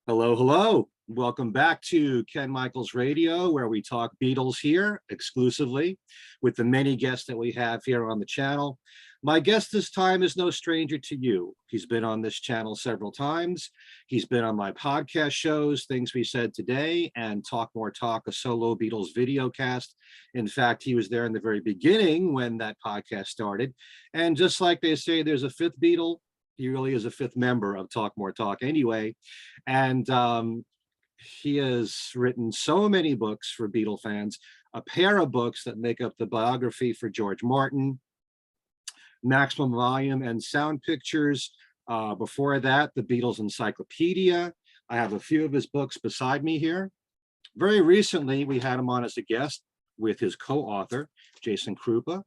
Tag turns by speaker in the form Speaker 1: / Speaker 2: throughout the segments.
Speaker 1: Hello, hello. Welcome back to Ken Michaels Radio, where we talk Beatles here exclusively with the many guests that we have here on the channel. My guest this time is no stranger to you. He's been on this channel several times. He's been on my podcast shows, Things We Said Today, and Talk More Talk, a solo Beatles videocast. In fact, he was there in the very beginning when that podcast started. And just like they say, there's a fifth Beatle. He really is a fifth member of Talk More Talk anyway. And he has written so many books for Beatle fans, a pair of books that make up the biography for George Martin, Maximum Volume and Sound Pictures. Before that, the Beatles Encyclopedia. I have a few of his books beside me here. Very recently, we had him on as a guest with his co-author, Jason Kruppa,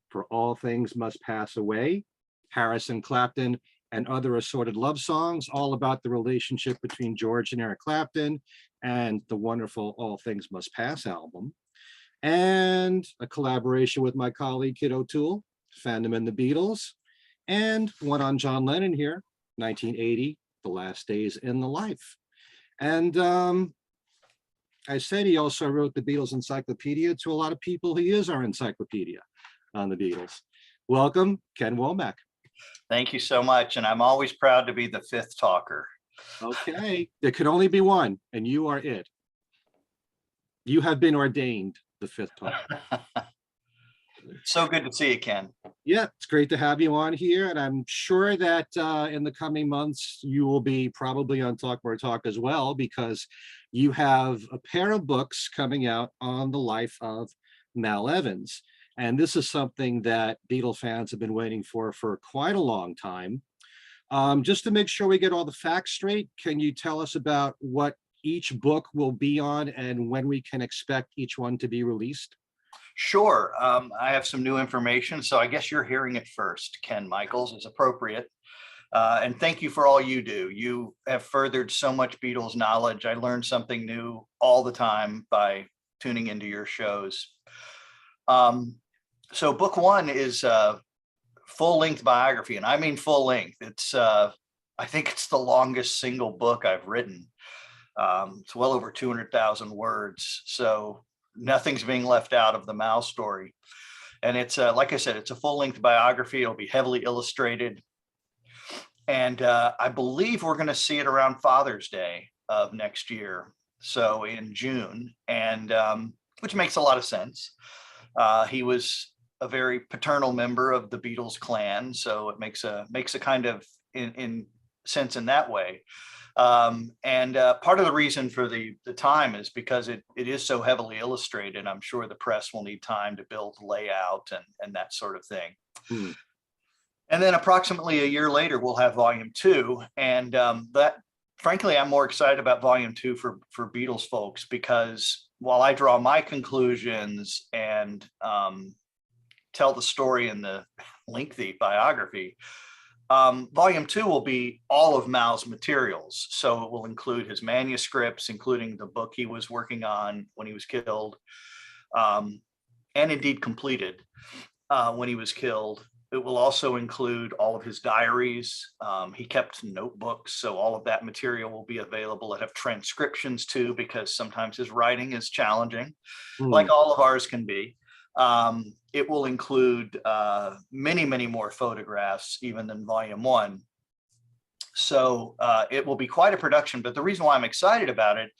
Speaker 1: for All Things Must Pass Away, Harrison, Clapton, and Other Assorted Love Songs, all about the relationship between George and Eric Clapton, and the wonderful All Things Must Pass album, and a collaboration with my colleague Kid O'Toole, Fandom and the Beatles, and one on John Lennon here, 1980, The Last Days in the Life. And I said he also wrote the Beatles Encyclopedia. To a lot of people, he is our encyclopedia on the Beatles. Welcome, Ken Womack.
Speaker 2: Thank you so much. And I'm always proud to be the fifth talker.
Speaker 1: Okay, there could only be one, and you are it. You have been ordained the fifth talker.
Speaker 2: So good to see you, Ken.
Speaker 1: Yeah, it's great to have you on here. And I'm sure that in the coming months, you will be probably on Talk More Talk as well, because you have a pair of books coming out on the life of Mal Evans. And this is something that Beatle fans have been waiting for quite a long time. Just to make sure we get all the facts straight, can you tell us about what each book will be on and when we can expect each one to be released?
Speaker 2: Sure. I have some new information, so I guess you're hearing it first, Ken Michaels, is appropriate. And thank you for all you do. You have furthered so much Beatles knowledge. I learn something new all the time by tuning into your shows. So book one is a full-length biography, and I mean full-length. It's I think it's the longest single book I've written. It's well over 200,000 words, so nothing's being left out of the Mal story. And it's like I said, it's a full-length biography. It'll be heavily illustrated, and I believe we're going to see it around Father's Day of next year, so in June, and which makes a lot of sense. He was a very paternal member of the Beatles clan, so it makes a kind of in sense in that way. And part of the reason for the time is because it is so heavily illustrated. I'm sure the press will need time to build layout and that sort of thing. Hmm. And then approximately a year later, we'll have volume two. And that, frankly, I'm more excited about volume two for Beatles folks, because while I draw my conclusions and tell the story in the lengthy biography, volume two will be all of Mal's materials. So it will include his manuscripts, including the book he was working on when he was killed, and indeed completed when he was killed. It will also include all of his diaries. He kept notebooks, so all of that material will be available. It have transcriptions too, because sometimes his writing is challenging, like all of ours can be. It will include many, many more photographs even than volume one. So it will be quite a production, but the reason why I'm excited about it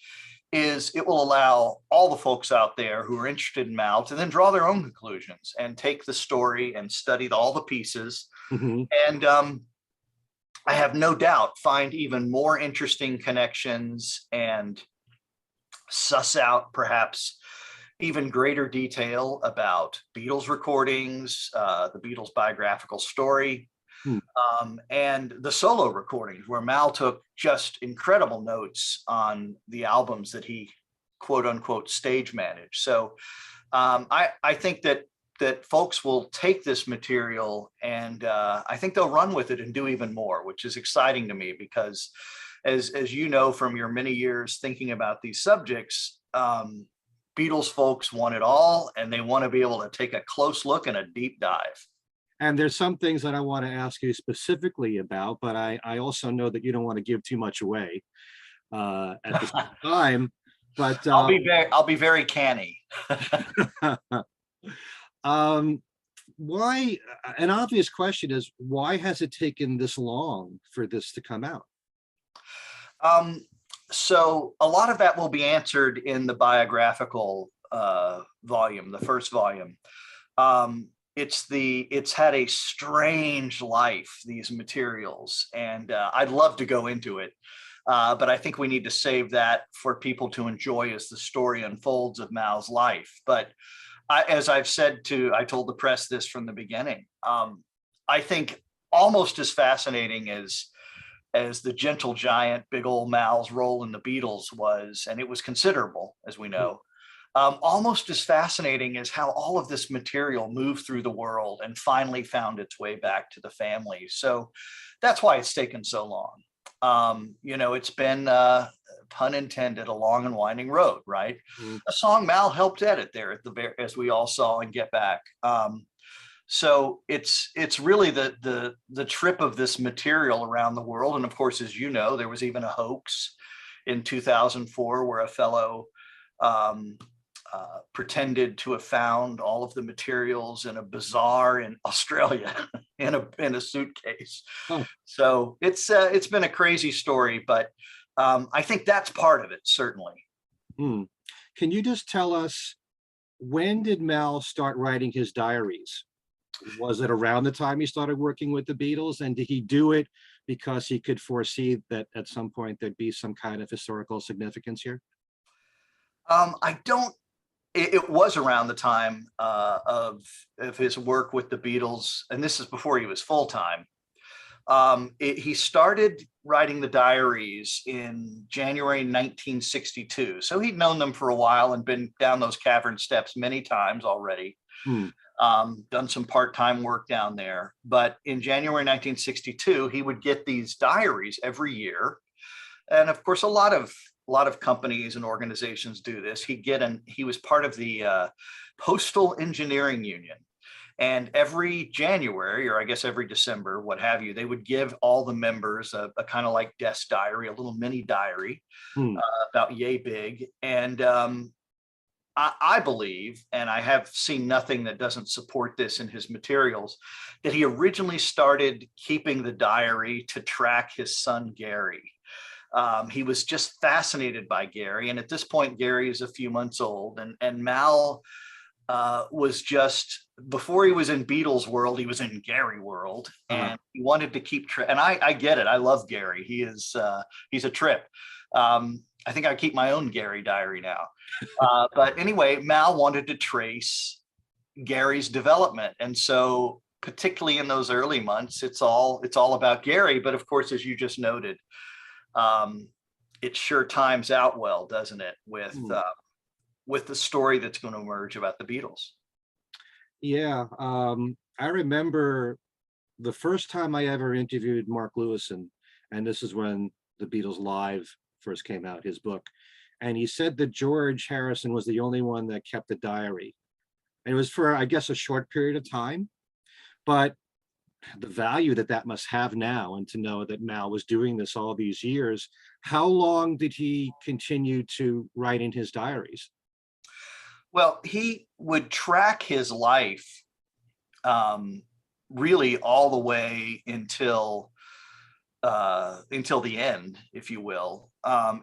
Speaker 2: is it will allow all the folks out there who are interested in Mal to then draw their own conclusions and take the story and study all the pieces. Mm-hmm. And I have no doubt find even more interesting connections and suss out perhaps even greater detail about Beatles recordings, the Beatles biographical story, and the solo recordings, where Mal took just incredible notes on the albums that he quote unquote stage managed. So I think that folks will take this material and I think they'll run with it and do even more, which is exciting to me, because as you know from your many years thinking about these subjects, Beatles folks want it all, and they want to be able to take a close look and a deep dive.
Speaker 1: And there's some things that I want to ask you specifically about, but I also know that you don't want to give too much away. at the same time. But
Speaker 2: I'll be very canny.
Speaker 1: why? An obvious question is, why has it taken this long for this to come out?
Speaker 2: So a lot of that will be answered in the biographical volume, the first volume. It's had a strange life, these materials, and I'd love to go into it. But I think we need to save that for people to enjoy as the story unfolds of Mal's life. But as I told the press this from the beginning. I think almost as fascinating as the gentle giant, big old Mal's role in the Beatles was, and it was considerable, as we know, almost as fascinating as how all of this material moved through the world and finally found its way back to the family. So that's why it's taken so long. It's been, pun intended, a long and winding road, right?
Speaker 1: Mm.
Speaker 2: A song Mal helped edit there as we all saw in Get Back. So it's really the trip of this material around the world. And of course, as you know, there was even a hoax in 2004 where a fellow pretended to have found all of the materials in a bazaar in Australia in a suitcase.
Speaker 1: Oh.
Speaker 2: So it's been a crazy story, but I think that's part of it, certainly.
Speaker 1: Hmm. Can you just tell us, when did Mal start writing his diaries? Was it around the time he started working with the Beatles? And did he do it because he could foresee that at some point there'd be some kind of historical significance here?
Speaker 2: It was around the time of his work with the Beatles, and this is before he was full-time. He started writing the diaries in January 1962. So he'd known them for a while and been down those cavern steps many times already.
Speaker 1: Hmm.
Speaker 2: Done some part-time work down there. But in January 1962, he would get these diaries every year. And of course, a lot of companies and organizations do this. He was part of the Postal Engineering Union. And every January, or I guess every December, what have you, they would give all the members a kind of like desk diary, a little mini diary, about yay big. And I believe, and I have seen nothing that doesn't support this in his materials, that he originally started keeping the diary to track his son, Gary. He was just fascinated by Gary. And at this point, Gary is a few months old, and Mal was just, before he was in Beatles world, he was in Gary world, and he wanted to keep and I get it. I love Gary. He's a trip. I think I keep my own Gary diary now. But anyway, Mal wanted to trace Gary's development. And so particularly in those early months, it's all about Gary. But of course, as you just noted, it sure times out well, doesn't it, with the story that's going to emerge about the Beatles.
Speaker 1: Yeah, I remember the first time I ever interviewed Mark Lewison, and this is when the Beatles Live first came out, his book, and he said that George Harrison was the only one that kept a diary. And it was for, I guess, a short period of time, but the value that must have now, and to know that Mal was doing this all these years. How long did he continue to write in his diaries?
Speaker 2: Well, he would track his life really all the way until the end, if you will,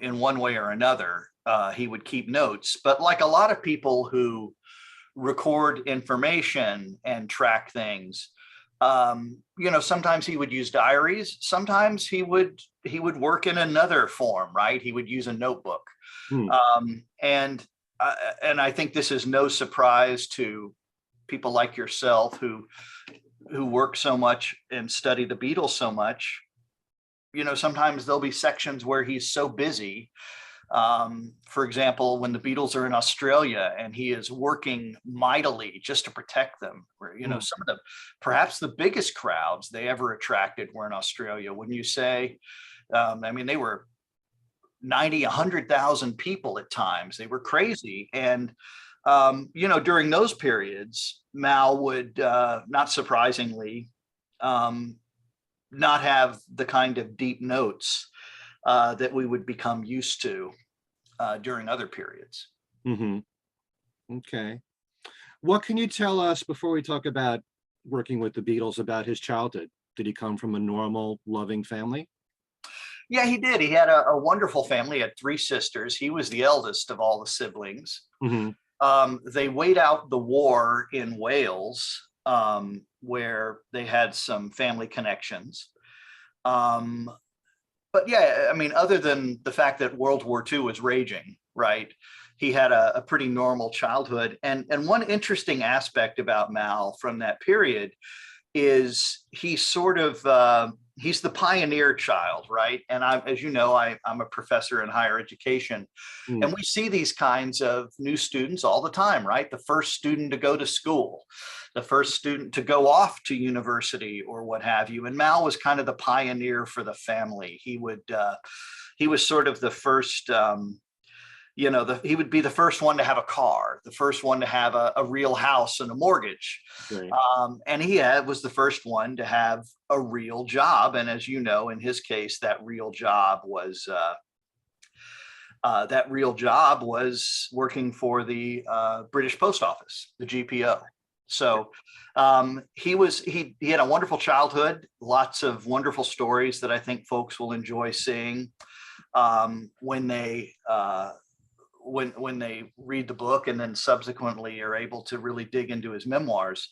Speaker 2: in one way or another. He would keep notes, but like a lot of people who record information and track things, sometimes he would use diaries. Sometimes he would work in another form, right? He would use a notebook. And I think this is no surprise to people like yourself who work so much and study the Beatles so much. Sometimes there'll be sections where he's so busy. For example, when the Beatles are in Australia and he is working mightily just to protect them, where, some of perhaps the biggest crowds they ever attracted were in Australia, wouldn't you say? They were 90, 100,000 people at times. They were crazy. And, during those periods, Mal would, not surprisingly, not have the kind of deep notes that we would become used to during other periods.
Speaker 1: Hmm. Okay. What can you tell us before we talk about working with the Beatles about his childhood? Did he come from a normal, loving family?
Speaker 2: Yeah, he did. He had a wonderful family. He had three sisters. He was the eldest of all the siblings.
Speaker 1: Hmm.
Speaker 2: They wait out the war in Wales, where they had some family connections. Um, but yeah, I mean, other than the fact that World War II was raging, right? He had a pretty normal childhood. And one interesting aspect about Mal from that period is he's the pioneer child, right? And as you know, I'm a professor in higher education, and we see these kinds of new students all the time, right? The first student to go to school, the first student to go off to university or what have you. And Mal was kind of the pioneer for the family. He was sort of the first, he would be the first one to have a car, the first one to have a real house and a mortgage.
Speaker 1: Right.
Speaker 2: And he was the first one to have a real job. And as you know, in his case, that real job was working for the British Post Office, the GPO. So he had a wonderful childhood, lots of wonderful stories that I think folks will enjoy seeing when they read the book and then subsequently are able to really dig into his memoirs.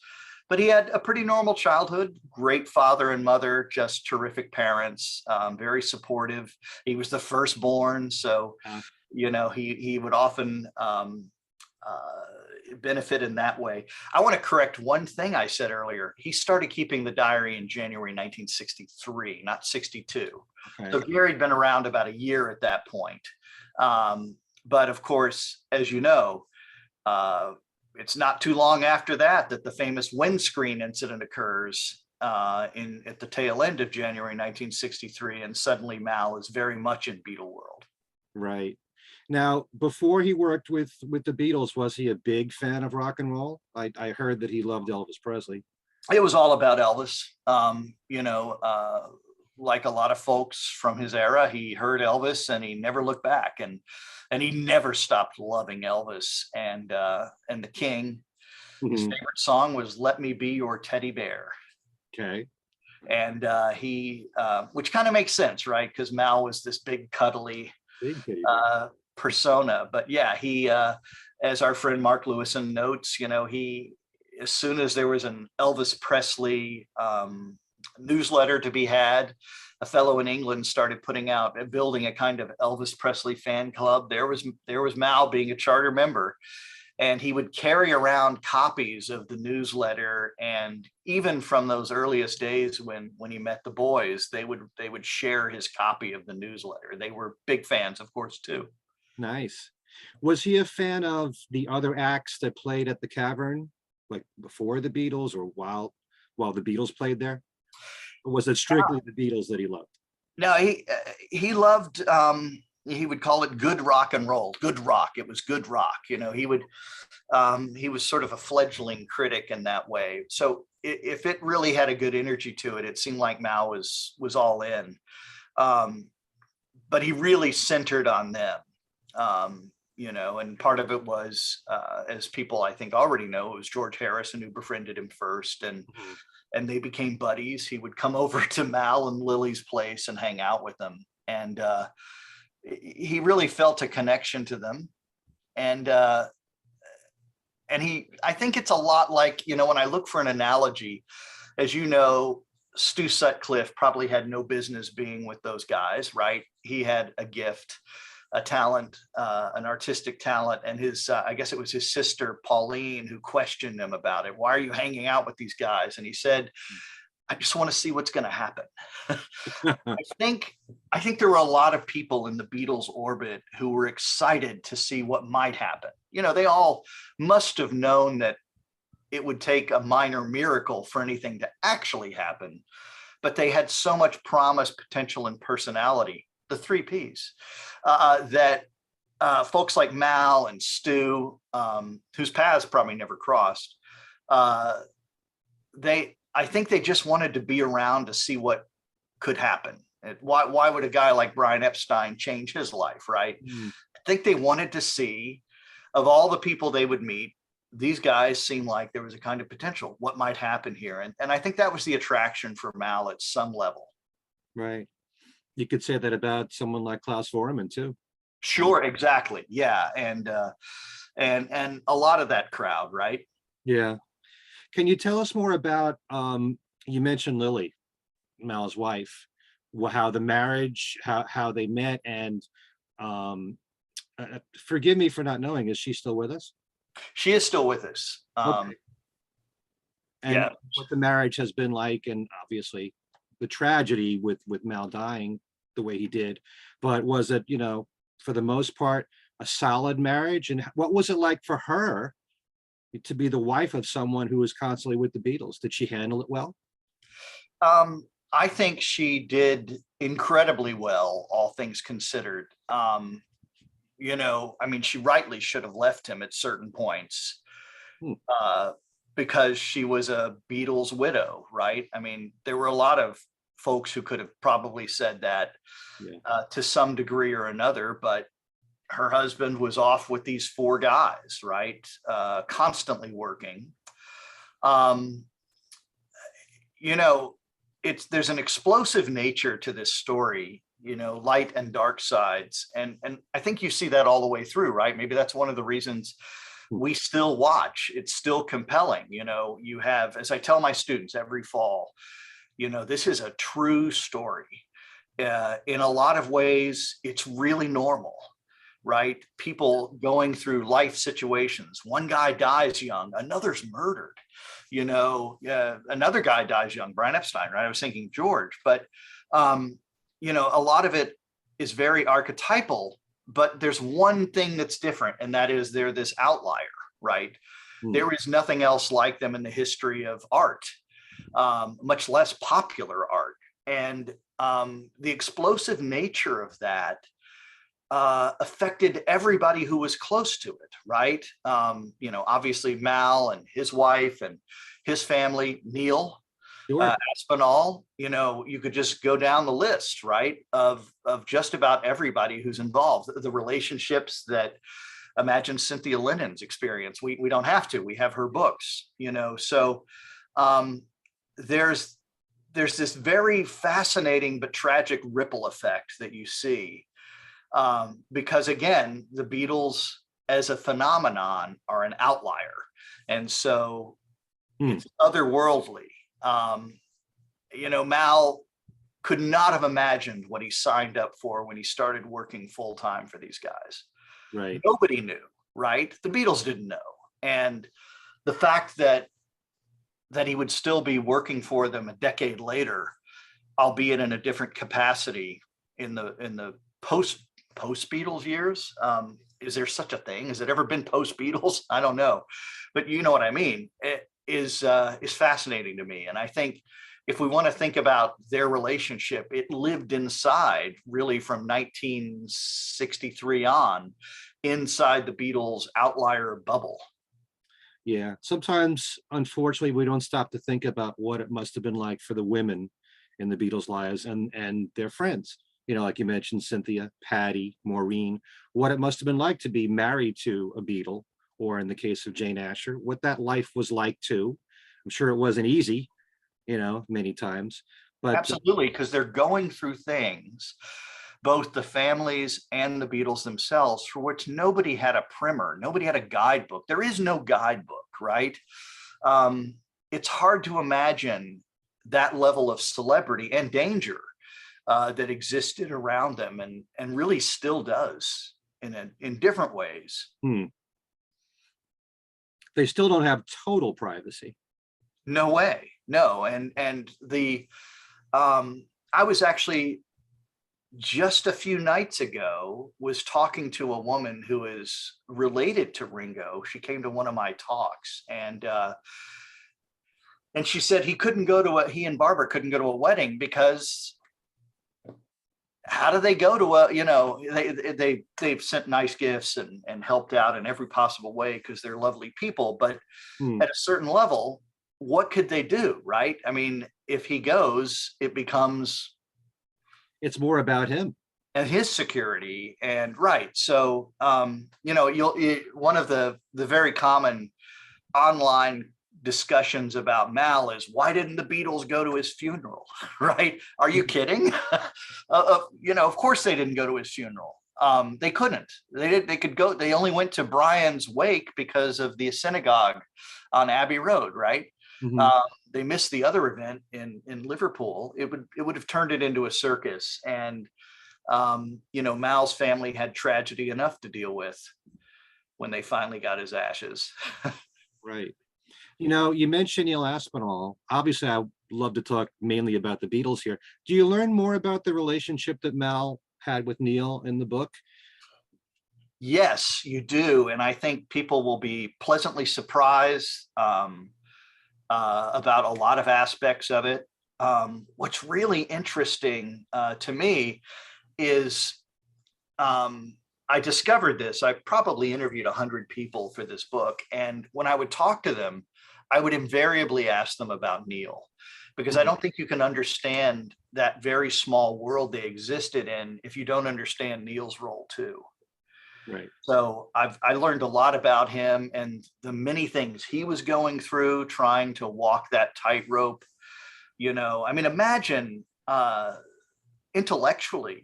Speaker 2: But he had a pretty normal childhood, great father and mother, just terrific parents, very supportive. He was the firstborn, so he would often benefit in that way. I want to correct one thing I said earlier. He started keeping the diary in January 1963, not 62. Okay. So Gary had been around about a year at that point. But of course, as you know, it's not too long after that the famous windscreen incident occurs at the tail end of January 1963, and suddenly Mal is very much in Beatle world.
Speaker 1: Right. Now, before he worked with the Beatles, was he a big fan of rock and roll? I heard that he loved Elvis Presley.
Speaker 2: It was all about Elvis. Like a lot of folks from his era, he heard Elvis and he never looked back, and he never stopped loving Elvis and the King. Mm-hmm. His favorite song was "Let Me Be Your Teddy Bear."
Speaker 1: Okay.
Speaker 2: And which kind of makes sense, right? Because Mal was this big cuddly persona. But yeah, he, as our friend Mark Lewison notes, he, as soon as there was an Elvis Presley newsletter to be had, a fellow in England started building a kind of Elvis Presley fan club. There was Mal being a charter member, and he would carry around copies of the newsletter. And even from those earliest days when he met the boys, they would share his copy of the newsletter. They were big fans, of course, too.
Speaker 1: Nice. Was he a fan of the other acts that played at the Cavern, like before the Beatles or while the Beatles played there? Or was it strictly the Beatles that he loved?
Speaker 2: No, he loved, he would call it good rock and roll, good rock. It was good rock. He was sort of a fledgling critic in that way. So if it really had a good energy to it, it seemed like Mal was all in. But he really centered on them. And part of it was, as people I think already know, it was George Harrison who befriended him first, and they became buddies. He would come over to Mal and Lily's place and hang out with them, and he really felt a connection to them. And I think it's a lot like, when I look for an analogy, as you know, Stu Sutcliffe probably had no business being with those guys, right? He had a gift, a talent, an artistic talent, and his, I guess it was his sister, Pauline, who questioned him about it. Why are you hanging out with these guys? And he said, I just want to see what's going to happen. I think there were a lot of people in the Beatles orbit who were excited to see what might happen. They all must have known that it would take a minor miracle for anything to actually happen, but they had so much promise, potential, and personality, the three Ps, that folks like Mal and Stu, whose paths probably never crossed, I think they just wanted to be around to see what could happen. Why would a guy like Brian Epstein change his life, right?
Speaker 1: Mm.
Speaker 2: I think they wanted to see, of all the people they would meet, these guys seemed like there was a kind of potential. What might happen here? And I think that was the attraction for Mal at some level.
Speaker 1: Right. You could say that about someone like Klaus Vormann too.
Speaker 2: Sure, exactly. Yeah. And a lot of that crowd, right?
Speaker 1: Yeah. Can you tell us more about, you mentioned Lily, Mal's wife, how the marriage, how they met, and forgive me for not knowing, is she still with us?
Speaker 2: She is still with us.
Speaker 1: Okay. And
Speaker 2: Yeah.
Speaker 1: what the marriage has been like, and obviously the tragedy with Mal dying the way he did, but was it, for the most part, a solid marriage? And what was it like for her to be the wife of someone who was constantly with the Beatles? Did she handle it well?
Speaker 2: I think she did incredibly well, all things considered. I mean, she rightly should have left him at certain points,
Speaker 1: Hmm.
Speaker 2: because she was a Beatles widow, right? I mean, there were a lot of folks who could have probably said that,
Speaker 1: Yeah.
Speaker 2: to some degree or another, but her husband was off with these four guys, right? Constantly working. Um, there's an explosive nature to this story, light and dark sides. And I think you see that all the way through, right? Maybe that's one of the reasons we still watch. It's still compelling. You have, as I tell my students every fall, this is a true story. In a lot of ways, it's really normal, right? People going through life situations. One guy dies young, another's murdered. Another guy dies young, Brian Epstein, right? I was thinking George, but a lot of it is very archetypal, but there's one thing that's different, and that is they're this outlier, right?
Speaker 1: Hmm.
Speaker 2: There is nothing else like them in the history of art, much less popular art. And the explosive nature of that affected everybody who was close to it, right? Obviously Mal and his wife and his family, Neil,
Speaker 1: Sure.
Speaker 2: Aspinall, you could just go down the list, right? Of just about everybody who's involved, the relationships that, imagine Cynthia Lennon's experience. We don't have to, we have her books, so there's this very fascinating but tragic ripple effect that you see. Because again, the Beatles as a phenomenon are an outlier. And so it's otherworldly. Mal could not have imagined what he signed up for when he started working full time for these guys.
Speaker 1: Right.
Speaker 2: Nobody knew, right? The Beatles didn't know. And the fact that he would still be working for them a decade later, albeit in a different capacity in the post Beatles years. Is there such a thing? Has it ever been post Beatles? I don't know, but you know what I mean. It is fascinating to me, and I think if we want to think about their relationship, it lived inside really from 1963 on, inside the Beatles outlier bubble.
Speaker 1: Yeah. Sometimes, unfortunately, we don't stop to think about what it must have been like for the women in the Beatles' lives and their friends. Like you mentioned, Cynthia, Patty, Maureen, what it must have been like to be married to a Beatle, or in the case of Jane Asher, what that life was like too. I'm sure it wasn't easy, many times. But
Speaker 2: absolutely, because they're going through things, both the families and the Beatles themselves, for which nobody had a primer, nobody had a guidebook. There is no guidebook, right? It's hard to imagine that level of celebrity and danger that existed around them, and really still does in different ways.
Speaker 1: They still don't have total privacy.
Speaker 2: No way, no. And the I was actually just a few nights ago was talking to a woman who is related to Ringo. She came to one of my talks, and she said he and Barbara couldn't go to a wedding because how do they go to they've sent nice gifts and helped out in every possible way because they're lovely people, but at a certain level, what could they do, right? I mean, if he goes, it becomes
Speaker 1: It's more about him.
Speaker 2: and his security. And right. So, one of the very common online discussions about Mal is, why didn't the Beatles go to his funeral? Right? Are you kidding? Of course they didn't go to his funeral. They couldn't. They could go. They only went to Brian's wake because of the synagogue on Abbey Road. Right?
Speaker 1: Mhm.
Speaker 2: They missed the other event in Liverpool. It would have turned it into a circus. And Mal's family had tragedy enough to deal with when they finally got his ashes.
Speaker 1: Right. You mentioned Neil Aspinall. Obviously, I would love to talk mainly about the Beatles here. Do you learn more about the relationship that Mal had with Neil in the book?
Speaker 2: Yes, you do. And I think people will be pleasantly surprised about a lot of aspects of it. What's really interesting to me is I discovered this. I probably interviewed 100 people for this book. And when I would talk to them, I would invariably ask them about Neil, because I don't think you can understand that very small world they existed in if you don't understand Neil's role too.
Speaker 1: Right.
Speaker 2: So I learned a lot about him and the many things he was going through, trying to walk that tightrope. Imagine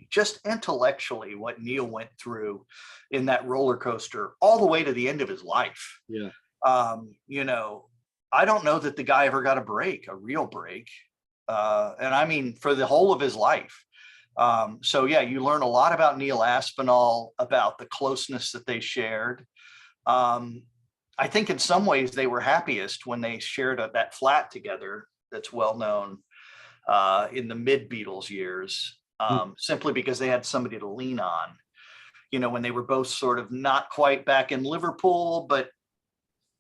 Speaker 2: just intellectually, what Neil went through in that roller coaster all the way to the end of his life.
Speaker 1: Yeah.
Speaker 2: I don't know that the guy ever got a real break. And I mean, for the whole of his life. So yeah, you learn a lot about Neil Aspinall, about the closeness that they shared. I think in some ways they were happiest when they shared that flat together that's well known in the mid Beatles years, simply because they had somebody to lean on, when they were both sort of not quite back in Liverpool, but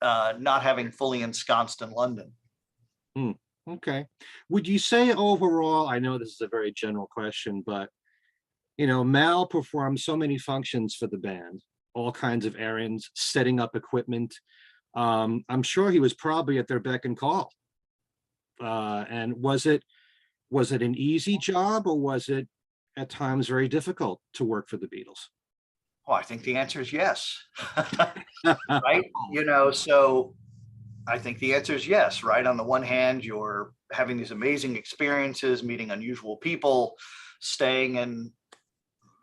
Speaker 2: not having fully ensconced in London.
Speaker 1: Okay. Would you say overall, I know this is a very general question, but Mal performed so many functions for the band, all kinds of errands, setting up equipment. I'm sure he was probably at their beck and call. And was it an easy job, or was it at times very difficult to work for the Beatles?
Speaker 2: Oh, I think the answer is yes. Right? So I think the answer is yes, right? On the one hand, you're having these amazing experiences, meeting unusual people, staying in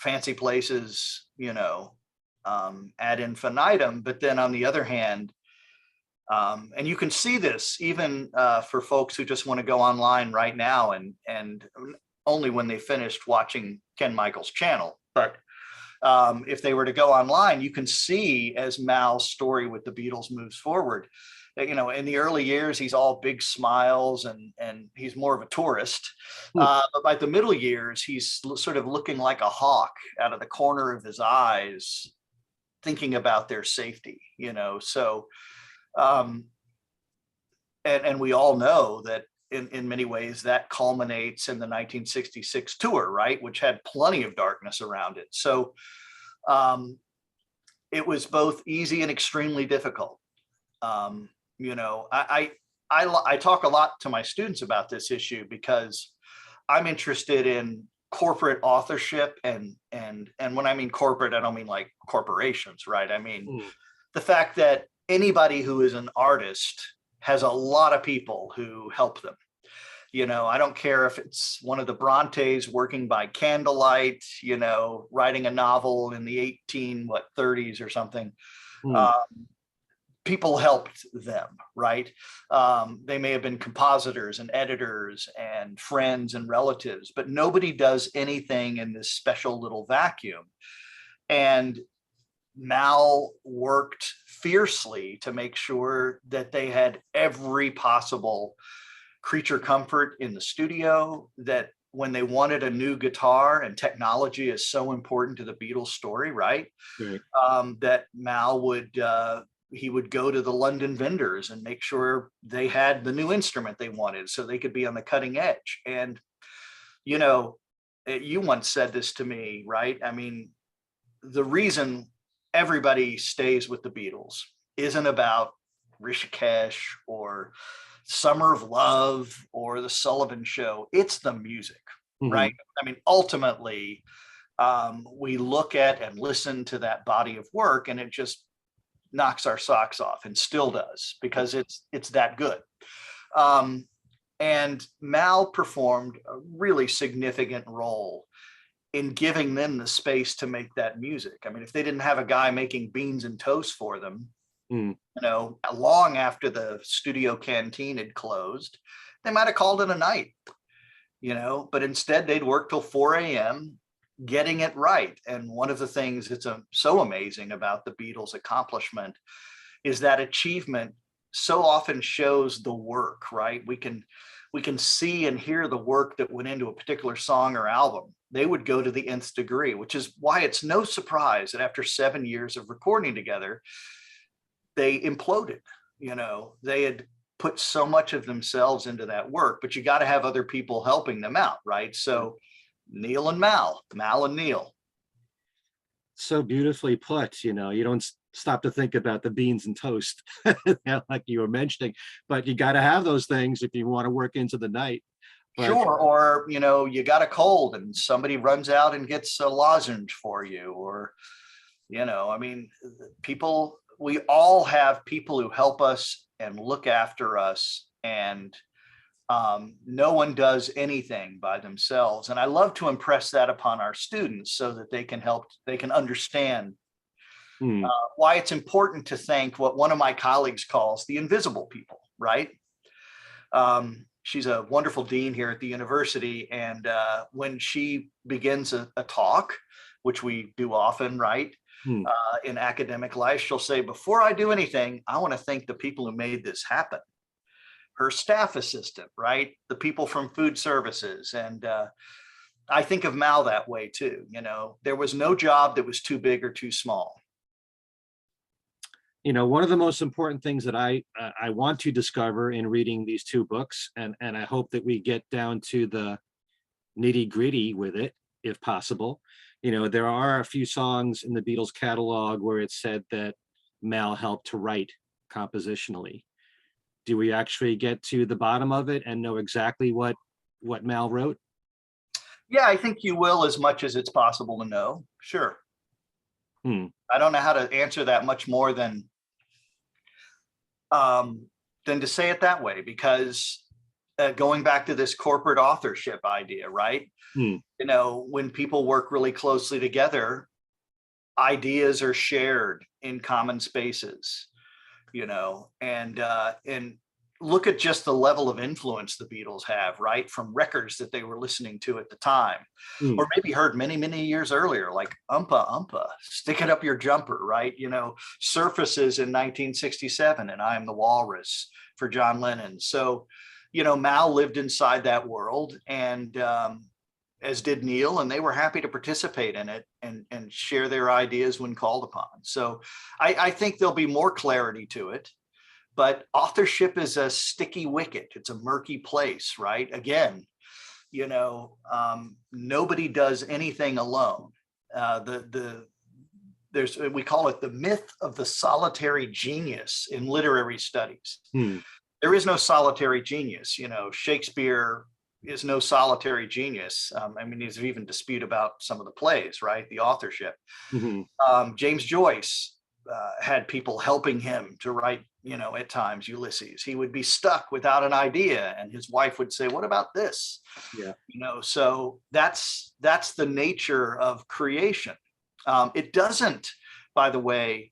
Speaker 2: fancy places, ad infinitum. But then on the other hand, and you can see this even for folks who just want to go online right now and only when they finished watching Ken Michaels' channel. But if they were to go online, you can see as Mal's story with the Beatles moves forward, in the early years, he's all big smiles and he's more of a tourist. But by the middle years, he's sort of looking like a hawk out of the corner of his eyes, thinking about their safety, So, and we all know that in many ways that culminates in the 1966 tour, right? Which had plenty of darkness around it. So it was both easy and extremely difficult. I talk a lot to my students about this issue because I'm interested in corporate authorship, and when I mean corporate, I don't mean like corporations, right? I mean the fact that anybody who is an artist has a lot of people who help them. I don't care if it's one of the Brontes working by candlelight, writing a novel in the 30s or something. People helped them, right? They may have been compositors and editors and friends and relatives, but nobody does anything in this special little vacuum. And Mal worked fiercely to make sure that they had every possible creature comfort in the studio, that when they wanted a new guitar, and technology is so important to the Beatles story, right? That Mal would go to the London vendors and make sure they had the new instrument they wanted so they could be on the cutting edge. And, you once said this to me, right? I mean, the reason everybody stays with the Beatles isn't about Rishikesh or Summer of Love or the Sullivan Show. It's the music, right? I mean, ultimately, we look at and listen to that body of work and it just knocks our socks off, and still does, because it's that good. And Mal performed a really significant role in giving them the space to make that music. I mean, if they didn't have a guy making beans and toast for them, you know, long after the studio canteen had closed, they might have called it a night, you know, but instead they'd work till 4 a.m. getting it right. And one of the things that's so amazing about the Beatles' accomplishment is that achievement so often shows the work, right? We can see and hear the work that went into a particular song or album. They would go to the nth degree, which is why it's no surprise that after 7 years of recording together, they imploded. You know, they had put so much of themselves into that work, but you got to have other people helping them out, right? So Neil and Mal and Neil.
Speaker 1: So beautifully put. You know, you don't stop to think about the beans and toast like you were mentioning, but you got to have those things if you want to work into the night. But,
Speaker 2: sure. Or, you know, you got a cold and somebody runs out and gets a lozenge for you, or, you know, I mean, we all have people who help us and look after us, and no one does anything by themselves. And I love to impress that upon our students so that they can understand why it's important to thank what one of my colleagues calls the invisible people, right? She's a wonderful dean here at the university. And when she begins a talk, which we do often, right? In academic life, she'll say, before I do anything, I want to thank the people who made this happen. Her staff assistant, right? The people from food services. And I think of Mal that way too. You know, there was no job that was too big or too small.
Speaker 1: You know, one of the most important things that I want to discover in reading these two books, and I hope that we get down to the nitty gritty with it, if possible. You know, there are a few songs in the Beatles catalog where it said that Mal helped to write compositionally. Do we actually get to the bottom of it and know exactly what Mal wrote?
Speaker 2: Yeah, I think you will, as much as it's possible to know. Sure. I don't know how to answer that much more than to say it that way, because going back to this corporate authorship idea, right? You know, when people work really closely together, ideas are shared in common spaces, you know, and look at just the level of influence the Beatles have, right? From records that they were listening to at the time, or maybe heard many, many years earlier, like Umpa Umpa, Stick It Up Your Jumper, right? You know, Surfaces in 1967 and I Am the Walrus for John Lennon. So, you know, Mal lived inside that world, and as did Neil, and they were happy to participate in it and share their ideas when called upon. So I think there'll be more clarity to it. But authorship is a sticky wicket. It's a murky place, right? Again, you know, nobody does anything alone. We call it the myth of the solitary genius in literary studies. There is no solitary genius. You know, Shakespeare is no solitary genius. I mean, there's even dispute about some of the plays, right? The authorship. James Joyce had people helping him to write, you know, at times Ulysses. He would be stuck without an idea, and his wife would say, what about this? Yeah. You know, so that's the nature of creation. It doesn't, by the way,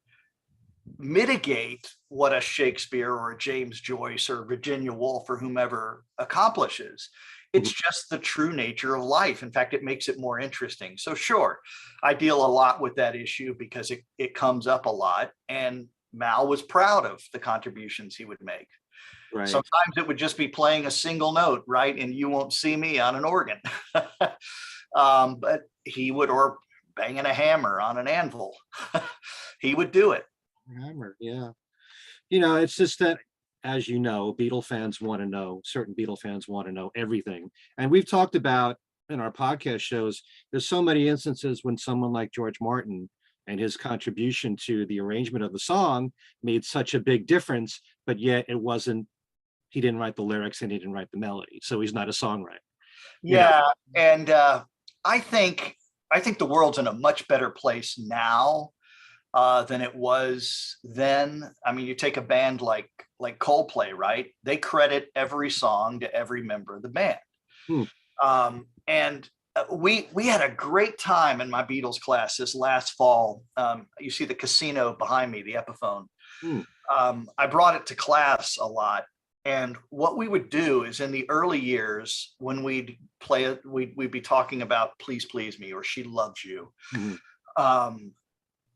Speaker 2: mitigate what a Shakespeare or a James Joyce or Virginia Woolf or whomever accomplishes. It's just the true nature of life. In fact, it makes it more interesting. So sure, I deal a lot with that issue because it comes up a lot, and Mal was proud of the contributions he would make. Right. Sometimes it would just be playing a single note, right? And You Won't See Me on an organ. But he would, or banging a hammer on an anvil. He would do it.
Speaker 1: Hammer, yeah. You know, it's just that, as you know, certain Beatle fans want to know everything. And we've talked about in our podcast shows, there's so many instances when someone like George Martin and his contribution to the arrangement of the song made such a big difference, but yet he didn't write the lyrics and he didn't write the melody. So he's not a songwriter.
Speaker 2: Yeah, and I think the world's in a much better place now than it was then. I mean, you take a band like Coldplay, right? They credit every song to every member of the band.
Speaker 1: Hmm.
Speaker 2: And we had a great time in my Beatles class this last fall. You see the casino behind me, the Epiphone.
Speaker 1: Hmm.
Speaker 2: I brought it to class a lot. And what we would do is in the early years when we'd play it, we'd be talking about Please Please Me or She Loves You.
Speaker 1: Hmm.
Speaker 2: Um,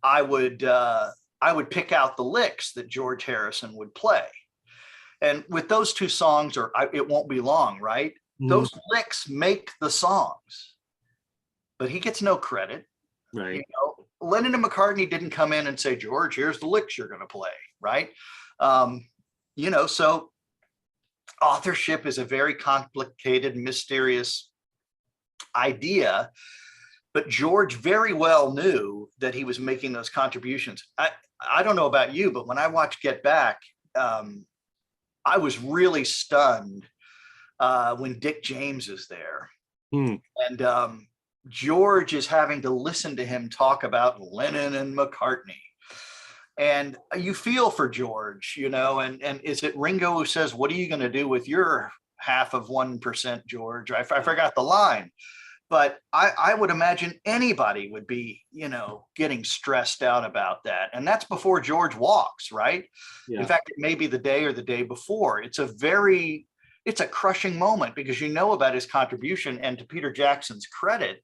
Speaker 2: I would pick out the licks that George Harrison would play. And with those two songs, It Won't Be Long, right?
Speaker 1: Hmm.
Speaker 2: Those licks make the songs, but he gets no credit.
Speaker 1: Right.
Speaker 2: You know, Lennon and McCartney didn't come in and say, George, here's the licks you're going to play, right? So authorship is a very complicated, mysterious idea, but George very well knew that he was making those contributions. I don't know about you, but when I watched Get Back, I was really stunned when Dick James is there.
Speaker 1: Hmm.
Speaker 2: And George is having to listen to him talk about Lennon and McCartney. And you feel for George, and is it Ringo who says, what are you going to do with your half of 1%, George? I forgot the line, but I would imagine anybody would be, getting stressed out about that. And that's before George walks, right?
Speaker 1: Yeah.
Speaker 2: In fact, it may be the day or the day before. It's a crushing moment because about his contribution. And to Peter Jackson's credit,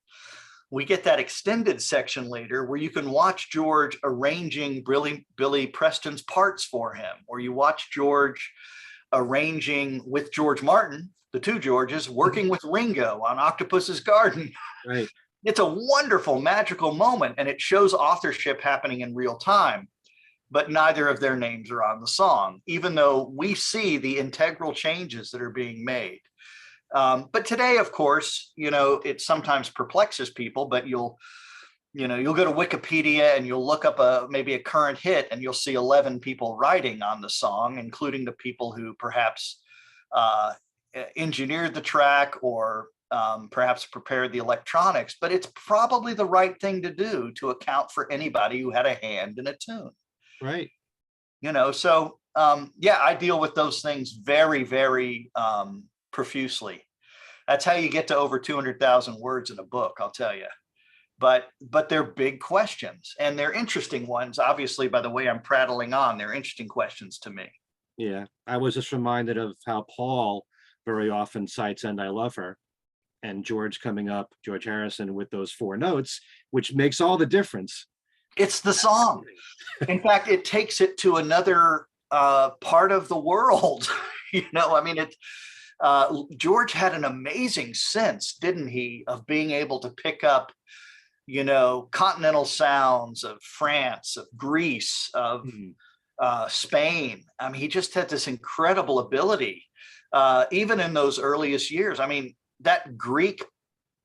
Speaker 2: we get that extended section later where you can watch George arranging Billy Preston's parts for him, or you watch George arranging with George Martin, the two Georges, working with Ringo on Octopus's Garden.
Speaker 1: Right.
Speaker 2: It's a wonderful, magical moment, and it shows authorship happening in real time, but neither of their names are on the song, even though we see the integral changes that are being made. But today, of course, it sometimes perplexes people, but you'll go to Wikipedia and you'll look up maybe a current hit and you'll see 11 people writing on the song, including the people who perhaps engineered the track or perhaps prepared the electronics, but it's probably the right thing to do to account for anybody who had a hand in a tune.
Speaker 1: Right.
Speaker 2: I deal with those things very, very profusely. That's how you get to over 200,000 words in a book, I'll tell you. But they're big questions, and they're interesting ones. Obviously, by the way I'm prattling on, they're interesting questions to me.
Speaker 1: Yeah. I was just reminded of how Paul very often cites And I Love Her, and George Harrison with those 4 notes, which makes all the difference.
Speaker 2: It's the song. In fact, it takes it to another part of the world. George had an amazing sense, didn't he, of being able to pick up, continental sounds of France, of Greece, of Spain. I mean, he just had this incredible ability, even in those earliest years. I mean, that Greek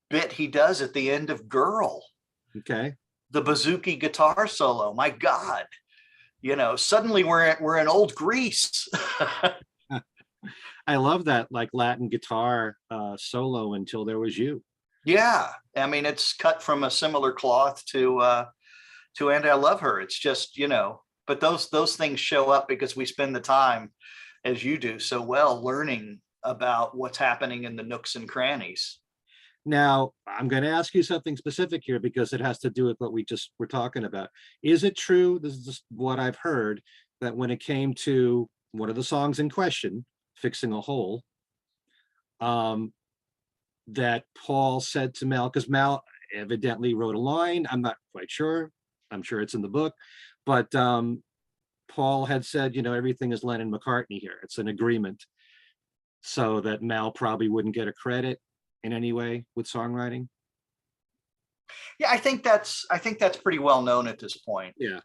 Speaker 2: bit he does at the end of Girl.
Speaker 1: Okay.
Speaker 2: The bouzouki guitar solo. My God, suddenly we're in old Greece.
Speaker 1: I love that, like, Latin guitar solo, Until There Was You.
Speaker 2: Yeah, I mean, it's cut from a similar cloth to And I Love Her. It's just, but those things show up because we spend the time, as you do so well, learning about what's happening in the nooks and crannies.
Speaker 1: Now, I'm going to ask you something specific here because it has to do with what we just were talking about. Is it true, this is just what I've heard, that when it came to one of the songs in question, Fixing a Hole, that Paul said to Mal, because Mal evidently wrote a line, I'm not quite sure, I'm sure it's in the book, but Paul had said, everything is Lennon McCartney here. It's an agreement, so that Mal probably wouldn't get a credit in any way with songwriting.
Speaker 2: Yeah, I think that's pretty well known at this point.
Speaker 1: Yeah.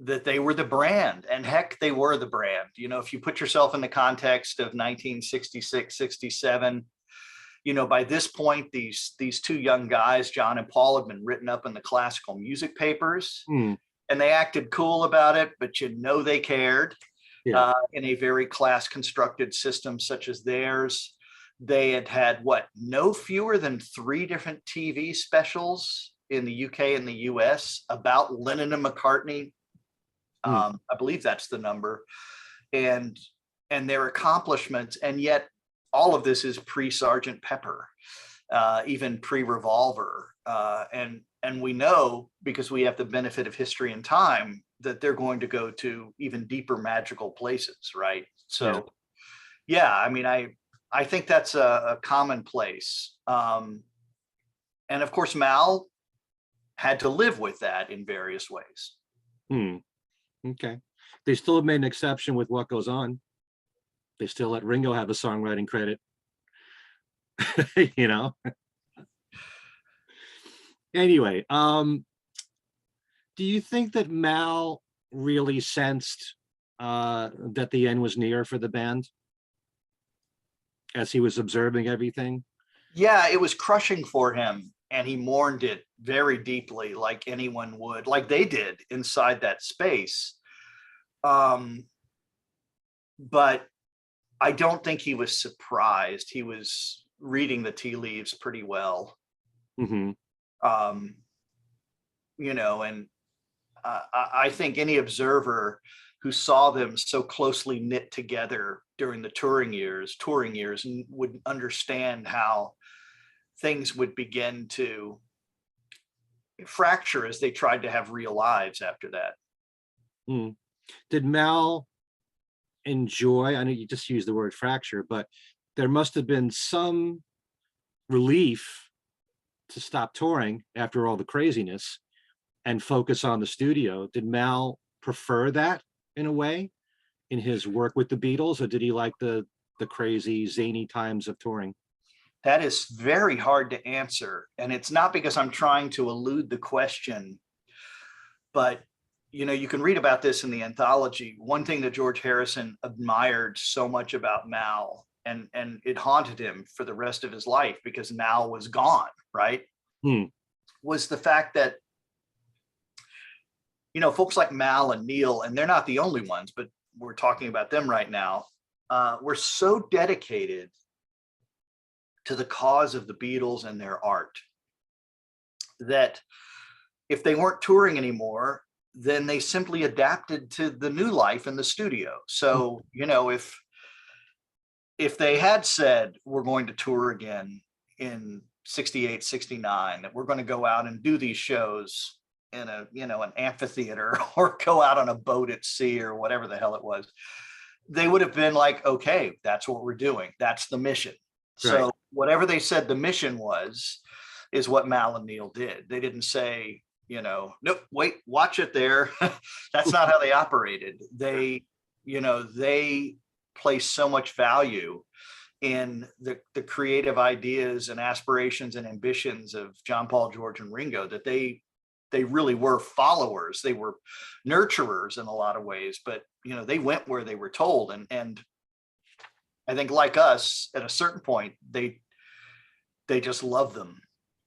Speaker 2: That they were the brand, and heck, they were the brand. If you put yourself in the context of 1966, 67, by this point, these 2 young guys, John and Paul, had been written up in the classical music papers, and they acted cool about it, but they cared. In a very class constructed system such as theirs. They had what, no fewer than 3 different TV specials in the UK and the US about Lennon and McCartney. I believe that's the number, and their accomplishments. And yet all of this is pre-Sergeant Pepper, even pre-Revolver. And we know, because we have the benefit of history and time, that they're going to go to even deeper magical places, right? So, yeah, I mean, I think that's a commonplace. And of course, Mal had to live with that in various ways.
Speaker 1: Okay. They still have made an exception with What Goes On. They still let Ringo have a songwriting credit. You know? Anyway, do you think that Mal really sensed that the end was near for the band as he was observing everything?
Speaker 2: Yeah, it was crushing for him, and he mourned it very deeply, like anyone would, like they did inside that space. But I don't think he was surprised. He was reading the tea leaves pretty well. You know, and I think any observer who saw them so closely knit together during the touring years would understand how things would begin to fracture as they tried to have real lives after that.
Speaker 1: Did Mal enjoy, I know you just used the word fracture, but there must have been some relief to stop touring after all the craziness and focus on the studio. Did Mal prefer that in a way in his work with the Beatles, or did he like the crazy zany times of touring?
Speaker 2: That is very hard to answer. And it's not because I'm trying to elude the question, but you know, you can read about this in the anthology. One thing that George Harrison admired so much about Mal, and it haunted him for the rest of his life because Mal was gone, right? Was the fact that, you know, folks like Mal and Neil, and they're not the only ones, but we're talking about them right now, were so dedicated to the cause of the Beatles and their art that if they weren't touring anymore, then they simply adapted to the new life in the studio. So, you know, if they had said, we're going to tour again in 68, 69, that we're going to go out and do these shows in a, you know, an amphitheater or go out on a boat at sea or whatever the hell it was, they would have been like, okay, that's what we're doing. That's the mission. Right. So whatever they said the mission was, is what Mal and Neil did. They didn't say, you know, nope, wait, watch it there. That's not how they operated. They, you know, they place so much value in the creative ideas and aspirations and ambitions of John, Paul, George, and Ringo, that they really were followers. They were nurturers in a lot of ways, but, you know, they went where they were told. And I think, like us, at a certain point, they just loved them,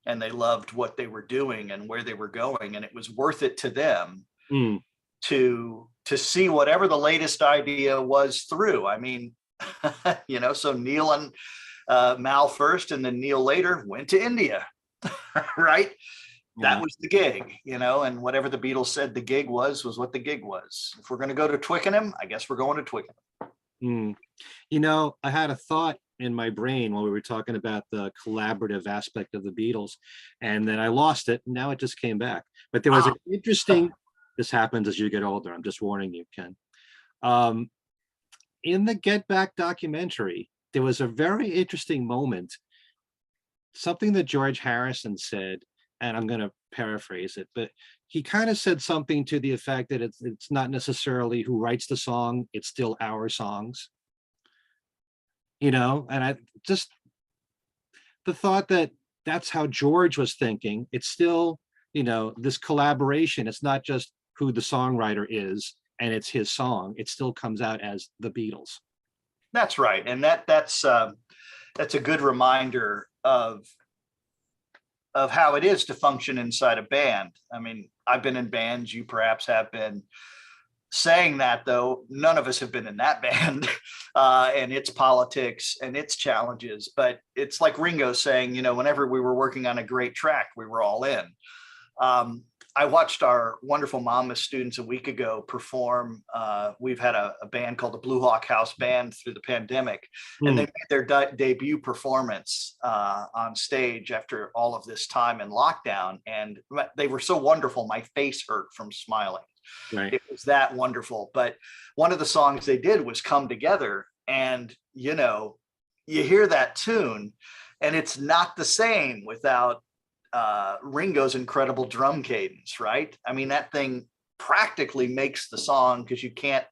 Speaker 2: and they loved what they were doing and where they were going. And it was worth it to them to see whatever the latest idea was through. I mean, you know, so Neil and Mal first, and then Neil later went to India, right? That was the gig, you know, and whatever the Beatles said the gig was what the gig was. If we're going to go to Twickenham, I guess we're going to Twickenham.
Speaker 1: You know, I had a thought in my brain while we were talking about the collaborative aspect of the Beatles, and then I lost it, and now it just came back. But there was an interesting, this happens as you get older, I'm just warning you, Ken. In the Get Back documentary, there was a very interesting moment, something that George Harrison said, and I'm going to paraphrase it, but he kind of said something to the effect that it's not necessarily who writes the song, it's still our songs. You know, and I just, the thought that that's how George was thinking. It's still, you know, this collaboration. It's not just who the songwriter is and it's his song. It still comes out as the Beatles.
Speaker 2: That's right. And that's a good reminder of how it is to function inside a band. I mean, I've been in bands, you perhaps have been, saying that, though, none of us have been in that band and its politics and its challenges. But it's like Ringo saying, whenever we were working on a great track, we were all in. I watched our wonderful Monmouth students a week ago perform. We've had a band called the Blue Hawk House Band through the pandemic, and they made their debut performance on stage after all of this time in lockdown. And they were so wonderful. My face hurt from smiling.
Speaker 1: Right.
Speaker 2: It was that wonderful. But one of the songs they did was Come Together. And, you hear that tune and it's not the same without Ringo's incredible drum cadence, right? I mean, that thing practically makes the song because you can't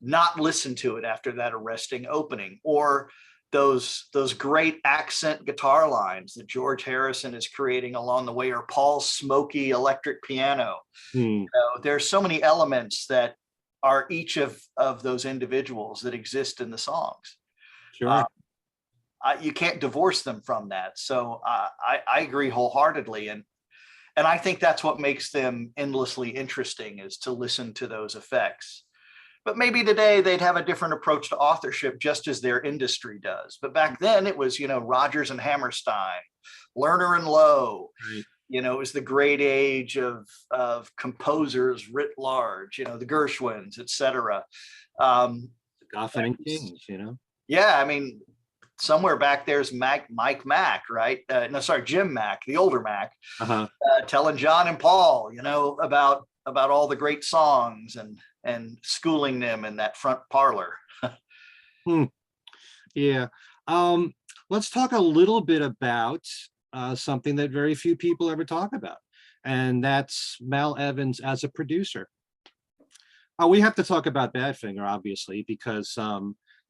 Speaker 2: not listen to it after that arresting opening. Or those great accent guitar lines that George Harrison is creating along the way, or Paul's smoky electric piano. There's so many elements that are each of those individuals that exist in the songs.
Speaker 1: Sure.
Speaker 2: You can't divorce them from that. So I agree wholeheartedly. And I think that's what makes them endlessly interesting, is to listen to those effects. But maybe today they'd have a different approach to authorship, just as their industry does. But back then it was, Rodgers and Hammerstein, Lerner and Lowe.
Speaker 1: Right.
Speaker 2: It was the great age of composers writ large, the Gershwins, et cetera.
Speaker 1: Goffin and Kings,
Speaker 2: Yeah, I mean, somewhere back there's Mike Mack, right? Jim Mack, the older Mack, telling John and Paul, about all the great songs and schooling them in that front parlor.
Speaker 1: Yeah. Let's talk a little bit about something that very few people ever talk about, and that's Mal Evans as a producer. We have to talk about Badfinger, obviously, because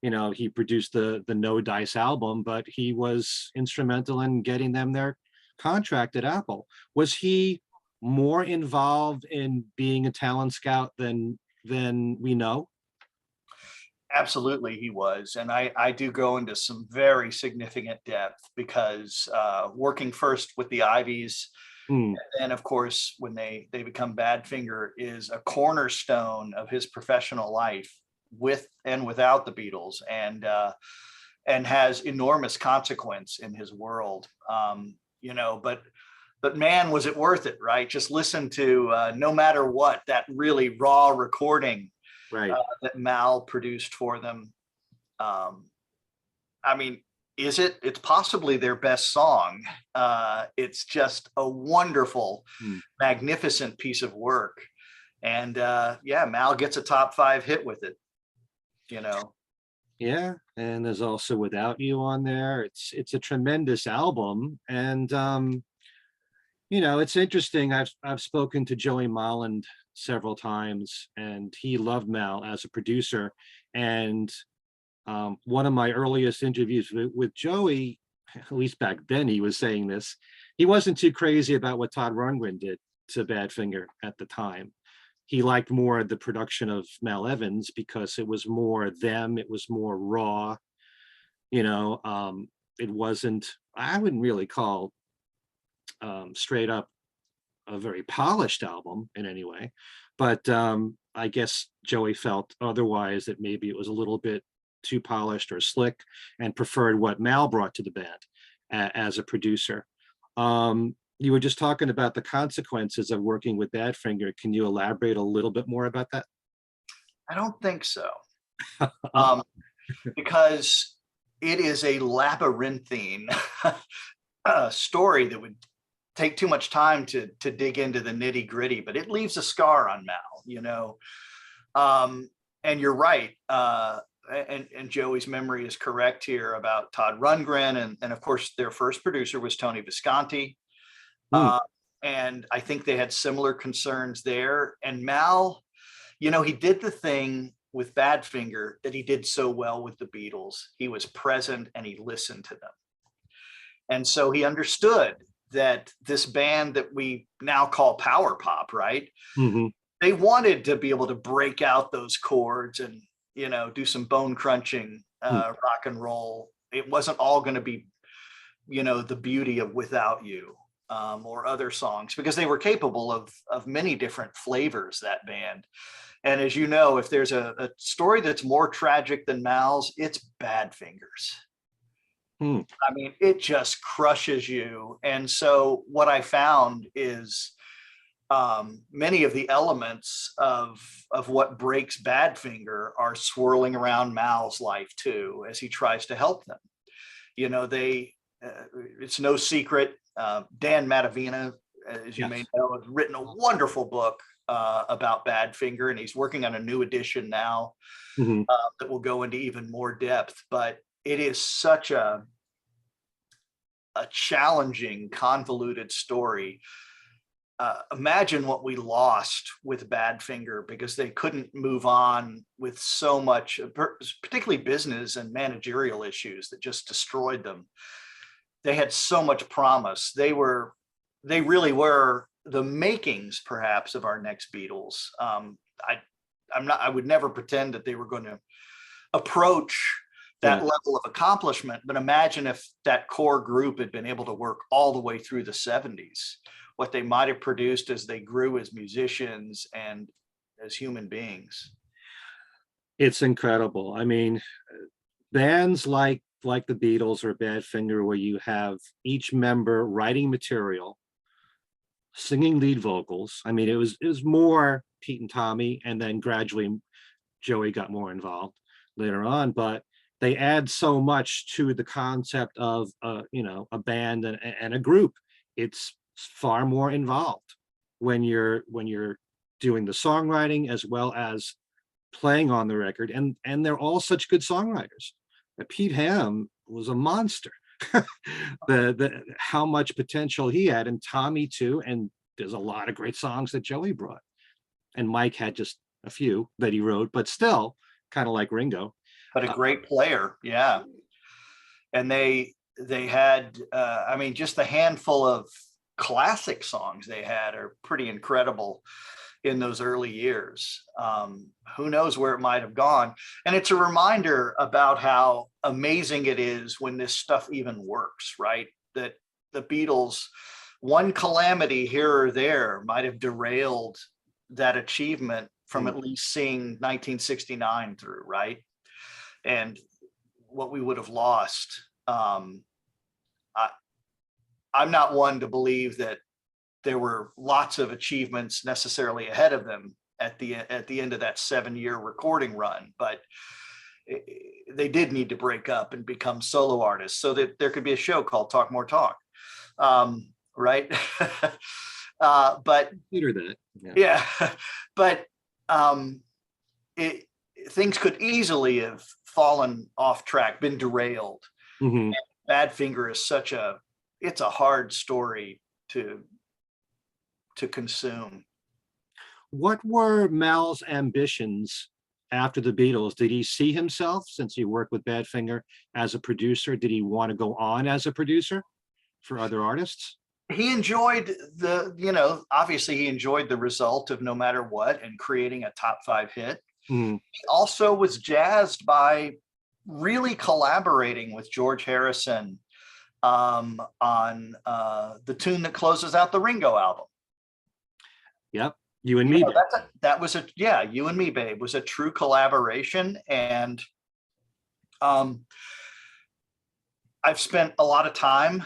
Speaker 1: he produced the No Dice album, but he was instrumental in getting them their contract at Apple. Was he more involved in being a talent scout than we know?
Speaker 2: Absolutely, he was. And I do go into some very significant depth because working first with the Ivies, and of course, when they become Badfinger, is a cornerstone of his professional life, with and without the Beatles, and has enormous consequence in his world. But man, was it worth it, right? Just listen to No Matter What, that really raw recording,
Speaker 1: right,
Speaker 2: that Mal produced for them. I mean, it's possibly their best song. It's just a wonderful, magnificent piece of work. And Mal gets a top 5 hit with it.
Speaker 1: Yeah, and there's also Without You on there. It's a tremendous album, and it's interesting. I've spoken to Joey Molland several times, and he loved Mal as a producer. And one of my earliest interviews with Joey, at least back then, he was saying this. He wasn't too crazy about what Todd Rundgren did to Badfinger at the time. He liked more the production of Mal Evans because it was more them. It was more raw. It wasn't, I wouldn't really call straight up a very polished album in any way, but I guess Joey felt otherwise, that maybe it was a little bit too polished or slick, and preferred what Mal brought to the band as a producer. You were just talking about the consequences of working with Badfinger. Can you elaborate a little bit more about that?
Speaker 2: I don't think so. Because it is a labyrinthine story that would take too much time to dig into the nitty gritty, but it leaves a scar on Mal, and you're right. And Joey's memory is correct here about Todd Rundgren. And of course, their first producer was Tony Visconti. And I think they had similar concerns there. And Mal, he did the thing with Badfinger that he did so well with the Beatles. He was present and he listened to them. And so he understood that this band that we now call power pop, right? They wanted to be able to break out those chords and, do some bone crunching rock and roll. It wasn't all going to be, the beauty of Without You. or other songs, because they were capable of many different flavors, that band. And as you know, if there's a story that's more tragic than Mal's, it's Badfingers.
Speaker 1: Hmm.
Speaker 2: I mean, it just crushes you. And so what I found is many of the elements of what breaks Badfinger are swirling around Mal's life too, as he tries to help them. You know, it's no secret. Dan Matavina, as you may know, has written a wonderful book about Badfinger, and he's working on a new edition now that will go into even more depth. But it is such a challenging, convoluted story. Imagine what we lost with Badfinger, because they couldn't move on with so much, particularly business and managerial issues that just destroyed them. They had so much promise. They really were the makings, perhaps, of our next Beatles. I would never pretend that they were going to approach that level of accomplishment, but imagine if that core group had been able to work all the way through the 70s, what they might have produced as they grew as musicians and as human beings.
Speaker 1: It's incredible. I mean, bands like the Beatles or Badfinger, where you have each member writing material, singing lead vocals. I mean, it was more Pete and Tommy, and then gradually Joey got more involved later on, but they add so much to the concept of a band and a group. It's far more involved when you're doing the songwriting as well as playing on the record, and they're all such good songwriters. Pete Ham was a monster. the how much potential he had, and Tommy too, and there's a lot of great songs that Joey brought, and Mike had just a few that he wrote, but still kind of like Ringo,
Speaker 2: but a great player. Yeah. And they had I mean, just the handful of classic songs they had are pretty incredible in those early years. Who knows where it might have gone. And it's a reminder about how amazing it is when this stuff even works, right? That the Beatles, one calamity here or there might have derailed that achievement from at least seeing 1969 through, right? And what we would have lost. I'm not one to believe that there were lots of achievements necessarily ahead of them at the end of that 7-year recording run, but they did need to break up and become solo artists so that there could be a show called Talk More Talk, right? But
Speaker 1: consider that,
Speaker 2: yeah. But things could easily have fallen off track, been derailed. Badfinger is it's a hard story to consume.
Speaker 1: What were Mal's ambitions after the Beatles? Did he see himself, since he worked with Badfinger, as a producer? Did he want to go on as a producer for other artists?
Speaker 2: He enjoyed obviously he enjoyed the result of No Matter What and creating a top 5 hit. He also was jazzed by really collaborating with George Harrison on the tune that closes out the Ringo album.
Speaker 1: Yep. You and Me.
Speaker 2: That was You and Me, Babe was a true collaboration. And I've spent a lot of time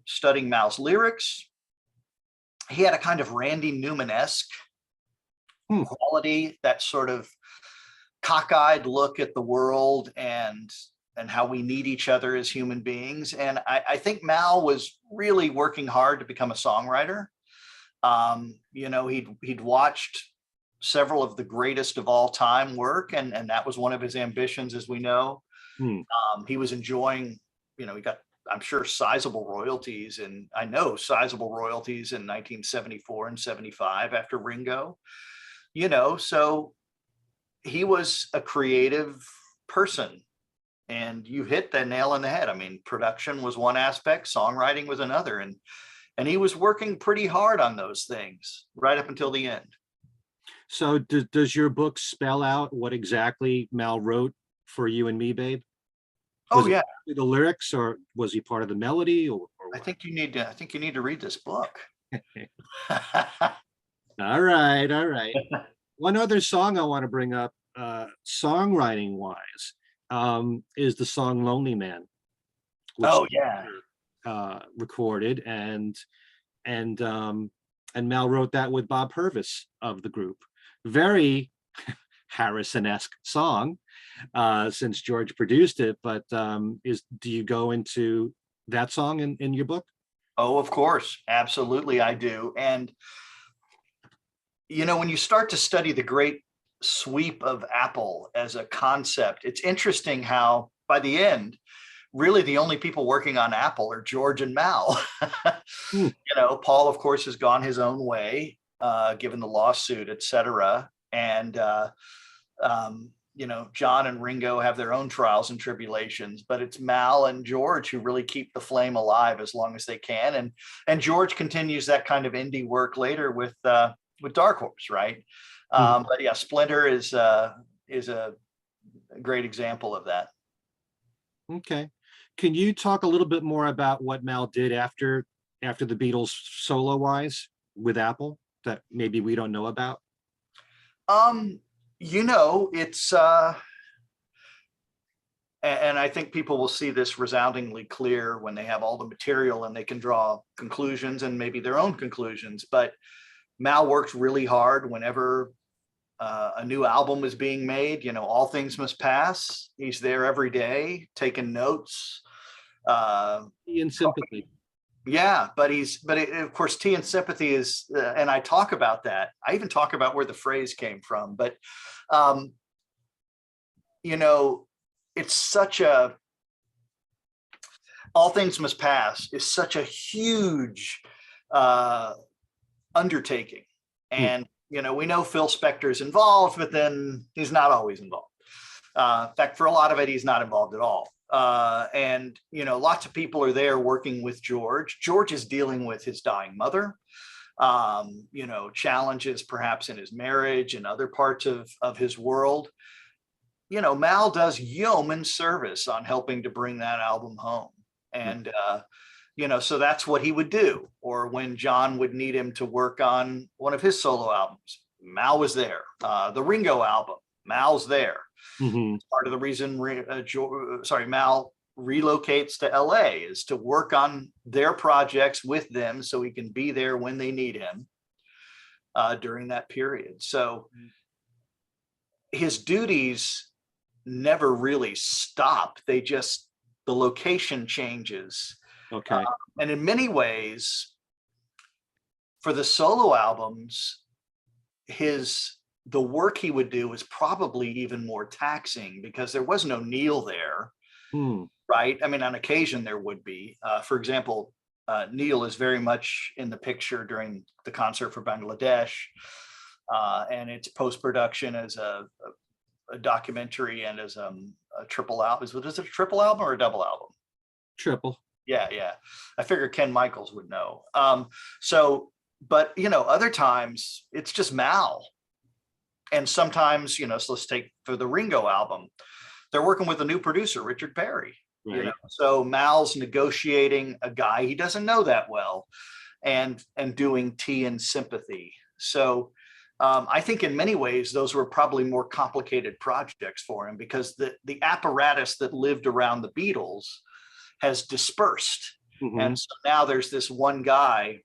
Speaker 2: studying Mal's lyrics. He had a kind of Randy Newman-esque quality, that sort of cockeyed look at the world and how we need each other as human beings. And I think Mal was really working hard to become a songwriter. He'd watched several of the greatest of all time work, and that was one of his ambitions, as we know. He was enjoying, he got, I'm sure, sizable royalties, and I know sizable royalties in 1974 and 75 after Ringo, so he was a creative person. And you hit the nail on the head. I mean, production was one aspect, songwriting was another. And he was working pretty hard on those things right up until the end.
Speaker 1: So does your book spell out what exactly Mal wrote for You and Me, Babe? Was
Speaker 2: yeah.
Speaker 1: The lyrics, or was he part of the melody, or
Speaker 2: I think you need to read this book.
Speaker 1: All right, all right. One other song I want to bring up, songwriting wise, is the song "Lonely Man," which
Speaker 2: Oh yeah.
Speaker 1: recorded, and and Mal wrote that with Bob Purvis of the group. Very Harrison-esque song, since George produced it. But do you go into that song in your book?
Speaker 2: Oh, of course. Absolutely, I do. And when you start to study the great sweep of Apple as a concept, it's interesting how by the end, really the only people working on Apple are George and Mal.
Speaker 1: Hmm.
Speaker 2: Paul, of course, has gone his own way, given the lawsuit, et cetera. And, John and Ringo have their own trials and tribulations, but it's Mal and George who really keep the flame alive as long as they can. And George continues that kind of indie work later with Dark Horse, right? But yeah, Splinter is a great example of that.
Speaker 1: Okay. Can you talk a little bit more about what Mal did after the Beatles solo wise with Apple that maybe we don't know about?
Speaker 2: It's and I think people will see this resoundingly clear when they have all the material and they can draw conclusions and maybe their own conclusions. But Mal worked really hard whenever a new album was being made. All Things Must Pass. He's there every day taking notes.
Speaker 1: In Sympathy.
Speaker 2: Yeah, but of course, Tea and Sympathy is, and I talk about that. I even talk about where the phrase came from. But it's such a, All Things Must Pass is such a huge undertaking. And, we know Phil Spector's involved, but then he's not always involved. In fact, for a lot of it, he's not involved at all. And lots of people are there working with George. George is dealing with his dying mother, challenges perhaps in his marriage and other parts of his world. Mal does yeoman service on helping to bring that album home. And so that's what he would do. Or when John would need him to work on one of his solo albums, Mal was there. The Ringo album, Mal's there. Part of the reason Mal relocates to LA is to work on their projects with them so he can be there when they need him during that period. So his duties never really stop. The location changes.
Speaker 1: Okay.
Speaker 2: And in many ways, for the solo albums, the work he would do was probably even more taxing because there was no Neil there, right? I mean, on occasion there would be. For example, Neil is very much in the picture during the concert for Bangladesh, and its post-production as a documentary and as a triple album. Is it a triple album or a double album?
Speaker 1: Triple.
Speaker 2: Yeah. I figure Ken Michaels would know. But other times it's just Mal. And sometimes, so let's take for the Ringo album, they're working with a new producer, Richard Perry.
Speaker 1: Right.
Speaker 2: So Mal's negotiating a guy he doesn't know that well, and doing Tea and Sympathy. So I think in many ways those were probably more complicated projects for him because the apparatus that lived around the Beatles has dispersed, and so now there's this one guy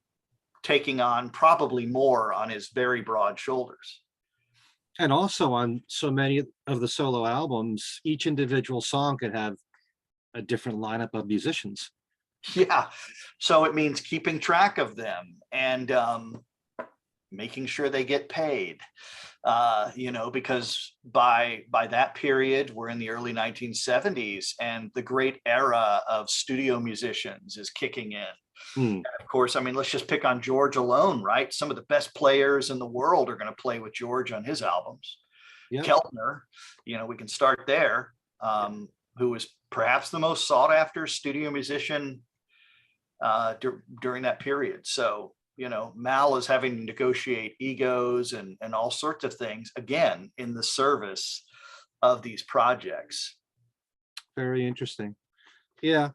Speaker 2: taking on probably more on his very broad shoulders.
Speaker 1: And also on so many of the solo albums, each individual song could have a different lineup of musicians.
Speaker 2: Yeah. So it means keeping track of them and making sure they get paid, because by that period, we're in the early 1970s and the great era of studio musicians is kicking in. And of course, I mean, let's just pick on George alone, right? Some of the best players in the world are going to play with George on his albums. Yep. Keltner, we can start there, who was perhaps the most sought after studio musician during that period. So, Mal is having to negotiate egos and all sorts of things, again, in the service of these projects.
Speaker 1: Very interesting. Yeah.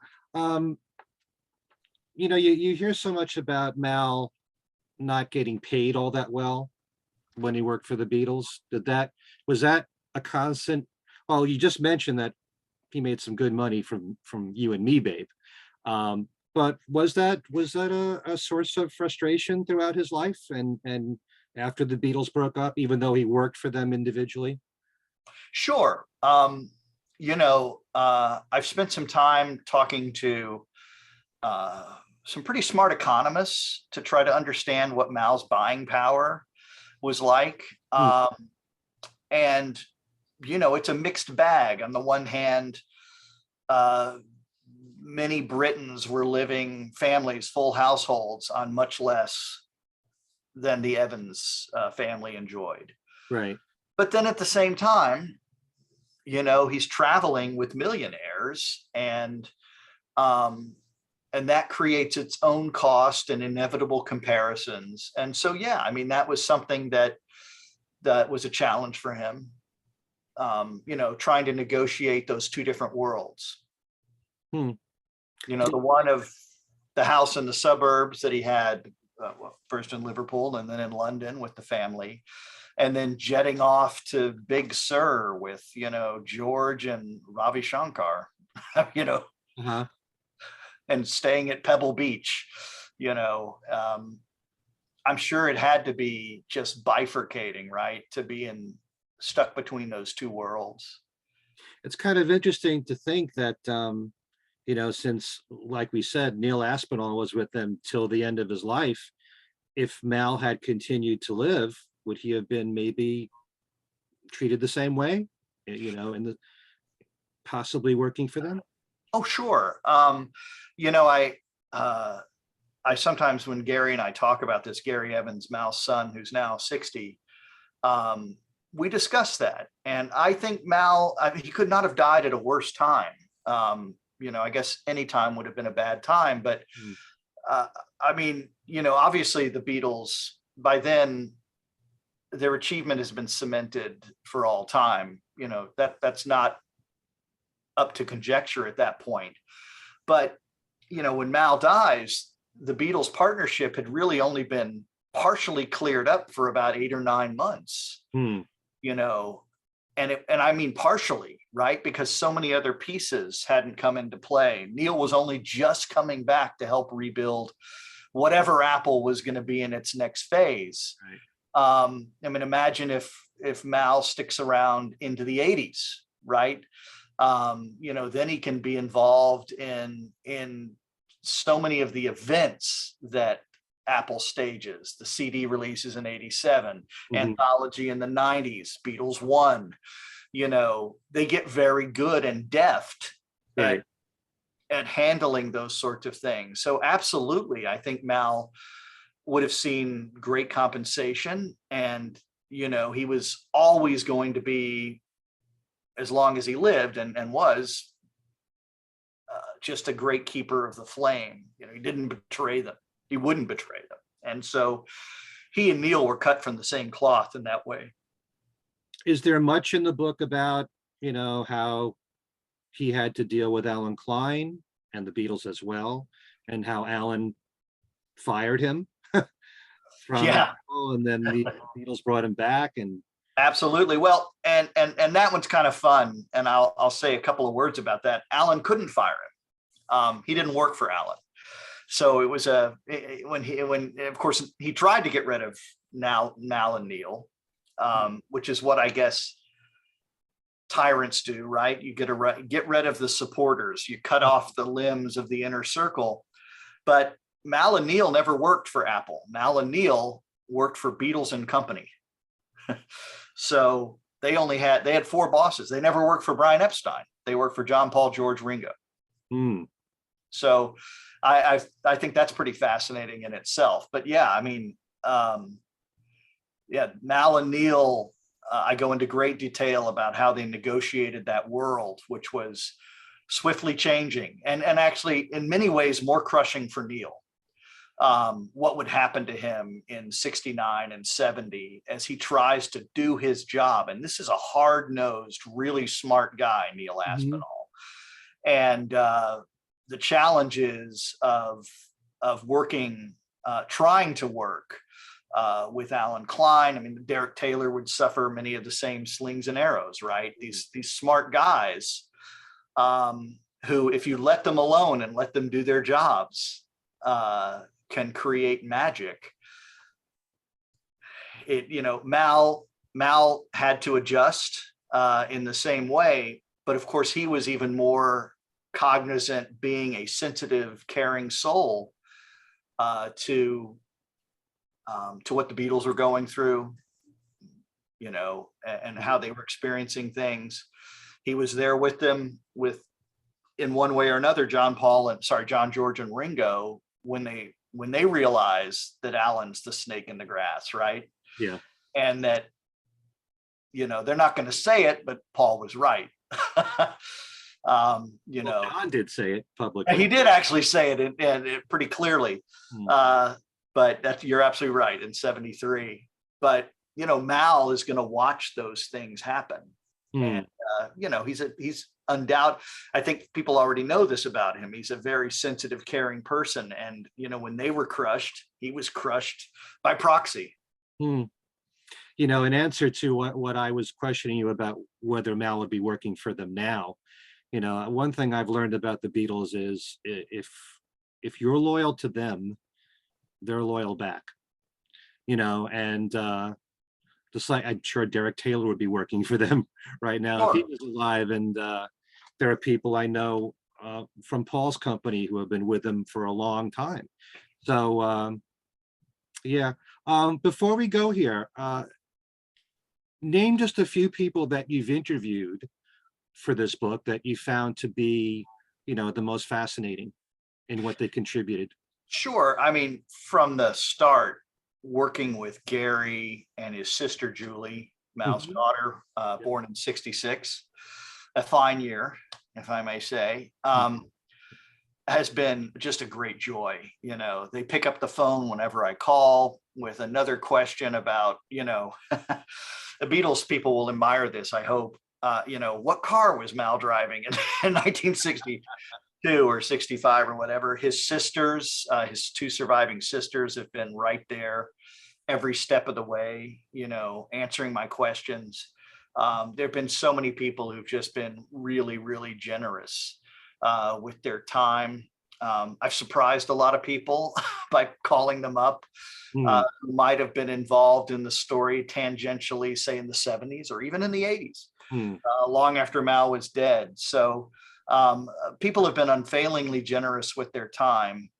Speaker 1: you hear so much about Mal not getting paid all that well when he worked for the Beatles. Was that a constant? Well, you just mentioned that he made some good money from You and Me, Babe. But was that a source of frustration throughout his life and after the Beatles broke up, even though he worked for them individually?
Speaker 2: Sure. I've spent some time talking to some pretty smart economists to try to understand what Mal's buying power was like.
Speaker 1: Hmm.
Speaker 2: And, it's a mixed bag. On the one hand, many Britons were living families, full households on much less than the Evans family enjoyed.
Speaker 1: Right.
Speaker 2: But then at the same time, he's traveling with millionaires, and that creates its own cost and inevitable comparisons. And so, yeah, I mean, that was something that was a challenge for him, trying to negotiate those two different worlds.
Speaker 1: Hmm.
Speaker 2: The one of the house in the suburbs that he had, first in Liverpool and then in London with the family, and then jetting off to Big Sur with, George and Ravi Shankar,
Speaker 1: Uh-huh.
Speaker 2: and staying at Pebble Beach. I'm sure it had to be just bifurcating, right? To be stuck between those two worlds.
Speaker 1: It's kind of interesting to think that since, like we said, Neil Aspinall was with them till the end of his life. If Mal had continued to live, would he have been maybe treated the same way? In the possibly working for them?
Speaker 2: Oh, sure. I sometimes, when Gary and I talk about this, Gary Evans, Mal's son, who's now 60, we discuss that. And I think Mal, he could not have died at a worse time. I guess any time would have been a bad time, but obviously the Beatles, by then, their achievement has been cemented for all time. That's not up to conjecture at that point. But, when Mal dies, the Beatles partnership had really only been partially cleared up for about 8 or 9 months, and I mean partially, right? Because so many other pieces hadn't come into play. Neil was only just coming back to help rebuild whatever Apple was going to be in its next phase. Right. Imagine if Mal sticks around into the 80s, right? Then he can be involved in so many of the events that Apple stages, the CD releases in 87, anthology in the 90s, Beatles 1. They get very good and deft
Speaker 1: Right.
Speaker 2: at handling those sorts of things. So absolutely, I think Mal would have seen great compensation, and he was always going to be, as long as he lived and was, just a great keeper of the flame. He didn't betray them. He wouldn't betray them. And so he and Neil were cut from the same cloth in that way.
Speaker 1: Is there much in the book about, how he had to deal with Alan Klein and the Beatles as well, and how Alan fired him from Apple, and then the Beatles brought him back? And
Speaker 2: absolutely. Well, and that one's kind of fun. And I'll say a couple of words about that. Alan couldn't fire him. He didn't work for Alan. So it was when of course he tried to get rid of Mal and Neil, which is what I guess tyrants do, right? You get rid of the supporters, you cut off the limbs of the inner circle. But Mal and Neil never worked for Apple. Mal and Neil worked for Beatles and Company. So they had 4 bosses. They never worked for Brian Epstein. They worked for John, Paul, George, Ringo. So I think that's pretty fascinating in itself. But yeah, Mal and Neil, I go into great detail about how they negotiated that world, which was swiftly changing and actually in many ways more crushing for Neil. What would happen to him in 69 and 70 as he tries to do his job. And this is a hard-nosed, really smart guy, Neil Aspinall. And the challenges of working, trying to work with Alan Klein. I mean, Derek Taylor would suffer many of the same slings and arrows, right? These smart guys who, if you let them alone and let them do their jobs, can create magic. Mal had to adjust in the same way, but of course he was even more cognizant, being a sensitive, caring soul, to what the Beatles were going through, and how they were experiencing things. He was there with them, in one way or another, John, George, and Ringo, when they realized that Alan's the snake in the grass, right?
Speaker 1: Yeah.
Speaker 2: And that, they're not going to say it, but Paul was right.
Speaker 1: John did say it publicly.
Speaker 2: He did actually say it, and pretty clearly. But you're absolutely right, in 73. But, Mal is going to watch those things happen. And, he's undoubted. I think people already know this about him. He's a very sensitive, caring person. And, when they were crushed, he was crushed by proxy.
Speaker 1: In answer to what I was questioning you about, whether Mal would be working for them now, one thing I've learned about the Beatles is if you're loyal to them, they're loyal back, and just like I'm sure Derek Taylor would be working for them right now. Sure. If he was alive. And there are people I know from Paul's company who have been with them for a long time. So before we go here, name just a few people that you've interviewed for this book that you found to be, the most fascinating in what they contributed. Sure.
Speaker 2: I mean, from the start, working with Gary and his sister Julie, Mal's daughter, born in '66, a fine year, if I may say, has been just a great joy. They pick up the phone whenever I call with another question about, the Beatles people will admire this, I hope. What car was Mal driving in 1962 or 65 or whatever? His sisters, his two surviving sisters, have been right there every step of the way, answering my questions. There have been so many people who've just been really, really generous with their time. I've surprised a lot of people by calling them up who might have been involved in the story tangentially, say in the 70s or even in the 80s, long after Mal was dead. So people have been unfailingly generous with their time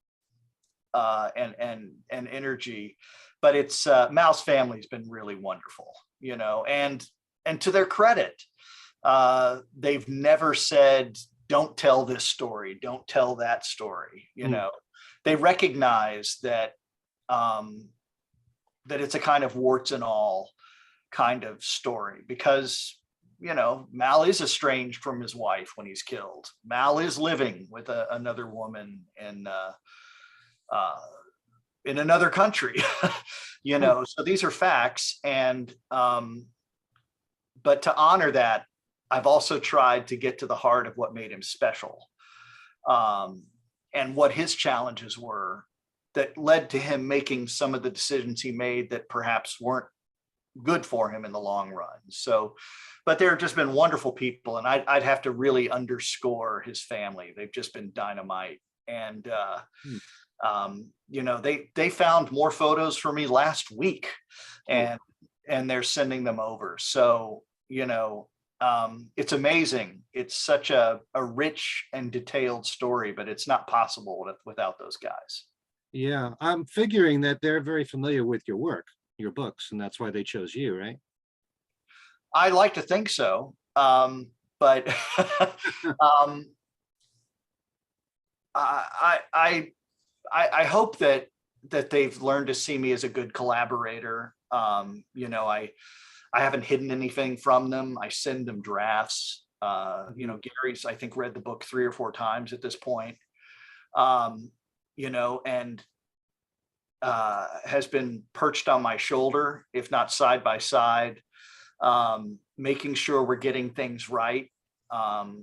Speaker 2: and energy. But it's Mal's family's been really wonderful, and to their credit, they've never said, don't tell this story, don't tell that story. They recognize that that it's a kind of warts and all kind of story, because Mal is estranged from his wife when he's killed. Mal is living with another woman in another country, so these are facts. And but to honor that, I've also tried to get to the heart of what made him special, and what his challenges were that led to him making some of the decisions he made that perhaps weren't good for him in the long run. So, but there have just been wonderful people, and I'd have to really underscore his family. They've just been dynamite. And they found more photos for me last week, and they're sending them over. So it's amazing. It's such a rich and detailed story, but it's not possible without those guys. Yeah, I'm figuring that they're very familiar with your work, your books, and that's why they chose you, right? I like to think so, but I hope that they've learned to see me as a good collaborator. I haven't hidden anything from them. I send them drafts. Gary's, I think, read the book 3 or 4 times at this point. And has been perched on my shoulder, if not side by side, making sure we're getting things right,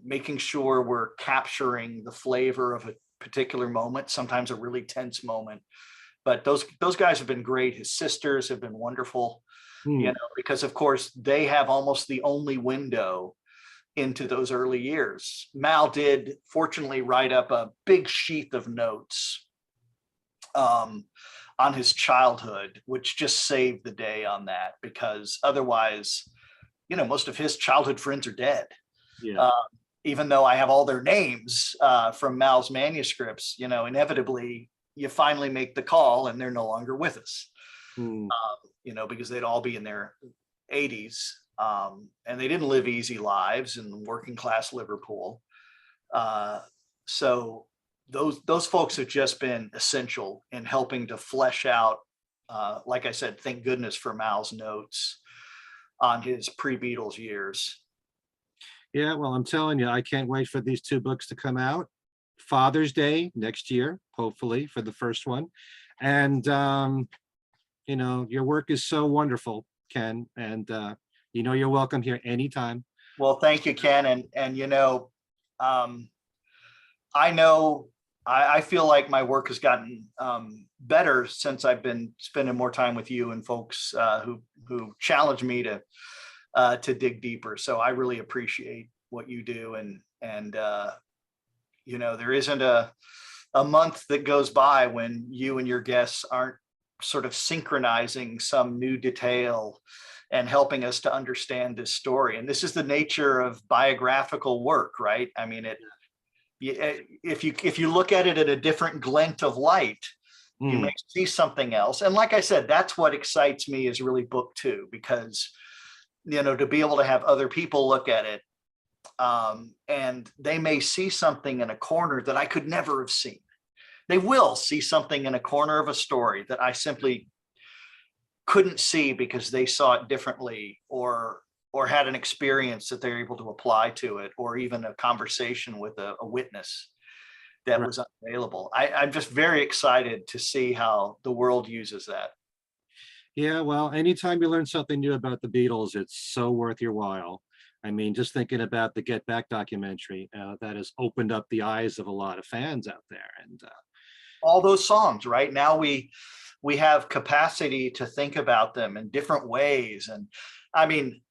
Speaker 2: making sure we're capturing the flavor of a particular moment, sometimes a really tense moment. But those guys have been great. His sisters have been wonderful, you know, because of course they have almost the only window into those early years. Mal did fortunately write up a big sheath of notes on his childhood, which just saved the day on that, because otherwise, you know, most of his childhood friends are dead.
Speaker 1: Yeah.
Speaker 2: Even though I have all their names from Mal's manuscripts, you know, inevitably you finally make the call and they're no longer with us, you know, because they'd all be in their 80s. And they didn't live easy lives in working class Liverpool. So those folks have just been essential in helping to flesh out, like I said, thank goodness for Mal's notes on his pre-Beatles years.
Speaker 1: Yeah, well, I'm telling you, I can't wait for these two books to come out. Father's Day next year, hopefully, for the first one. And, you know, your work is so wonderful, Ken. And, you know, you're welcome here anytime.
Speaker 2: Well, thank you, Ken. And you know, I feel like my work has gotten better since I've been spending more time with you and folks who challenge me to dig deeper. So I really appreciate what you do. And you know, there isn't a month that goes by when you and your guests aren't sort of synchronizing some new detail and helping us to understand this story. And this is the nature of biographical work, right? I mean, if you look at it at a different glint of light, you may see something else. And like I said, that's what excites me is really book two, because, you know, to be able to have other people look at it, and they may see something in a corner that I could never have seen. They will see something in a corner of a story that I simply couldn't see because they saw it differently, or had an experience that they're able to apply to it, or even a conversation with a witness that was unavailable. I'm just very excited to see how the world uses that.
Speaker 1: Yeah, well, anytime you learn something new about the Beatles, it's so worth your while. I mean, just thinking about the Get Back documentary, that has opened up the eyes of a lot of fans out there. And
Speaker 2: all those songs, right? Now we have capacity to think about them in different ways. And I mean,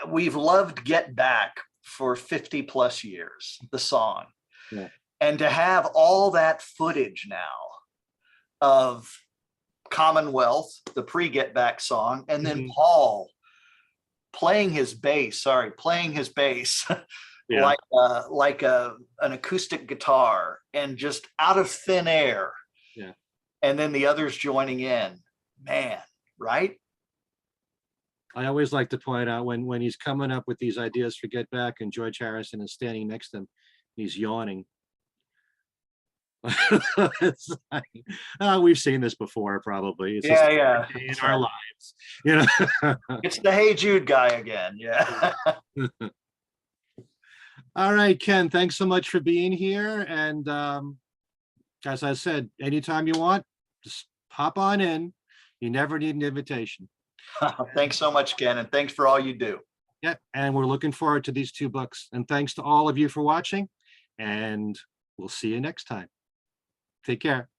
Speaker 2: we've loved Get Back for 50 plus years, the song.
Speaker 1: Yeah.
Speaker 2: And to have all that footage now of Commonwealth, the pre-Get Back song, and then Paul playing his bass,
Speaker 1: Yeah.
Speaker 2: like an acoustic guitar, and just out of thin air.
Speaker 1: Yeah.
Speaker 2: And then the others joining in, man, right?
Speaker 1: I always like to point out when he's coming up with these ideas for Get Back and George Harrison is standing next to him, he's yawning. It's like, we've seen this before, probably. It's just in our lives, you know.
Speaker 2: It's the Hey Jude guy again. Yeah.
Speaker 1: All right, Ken, thanks so much for being here. And as I said, anytime you want, just hop on in. You never need an invitation.
Speaker 2: Thanks so much, Ken, and thanks for all you do.
Speaker 1: Yeah, and we're looking forward to these two books. And thanks to all of you for watching, and we'll see you next time. Take care.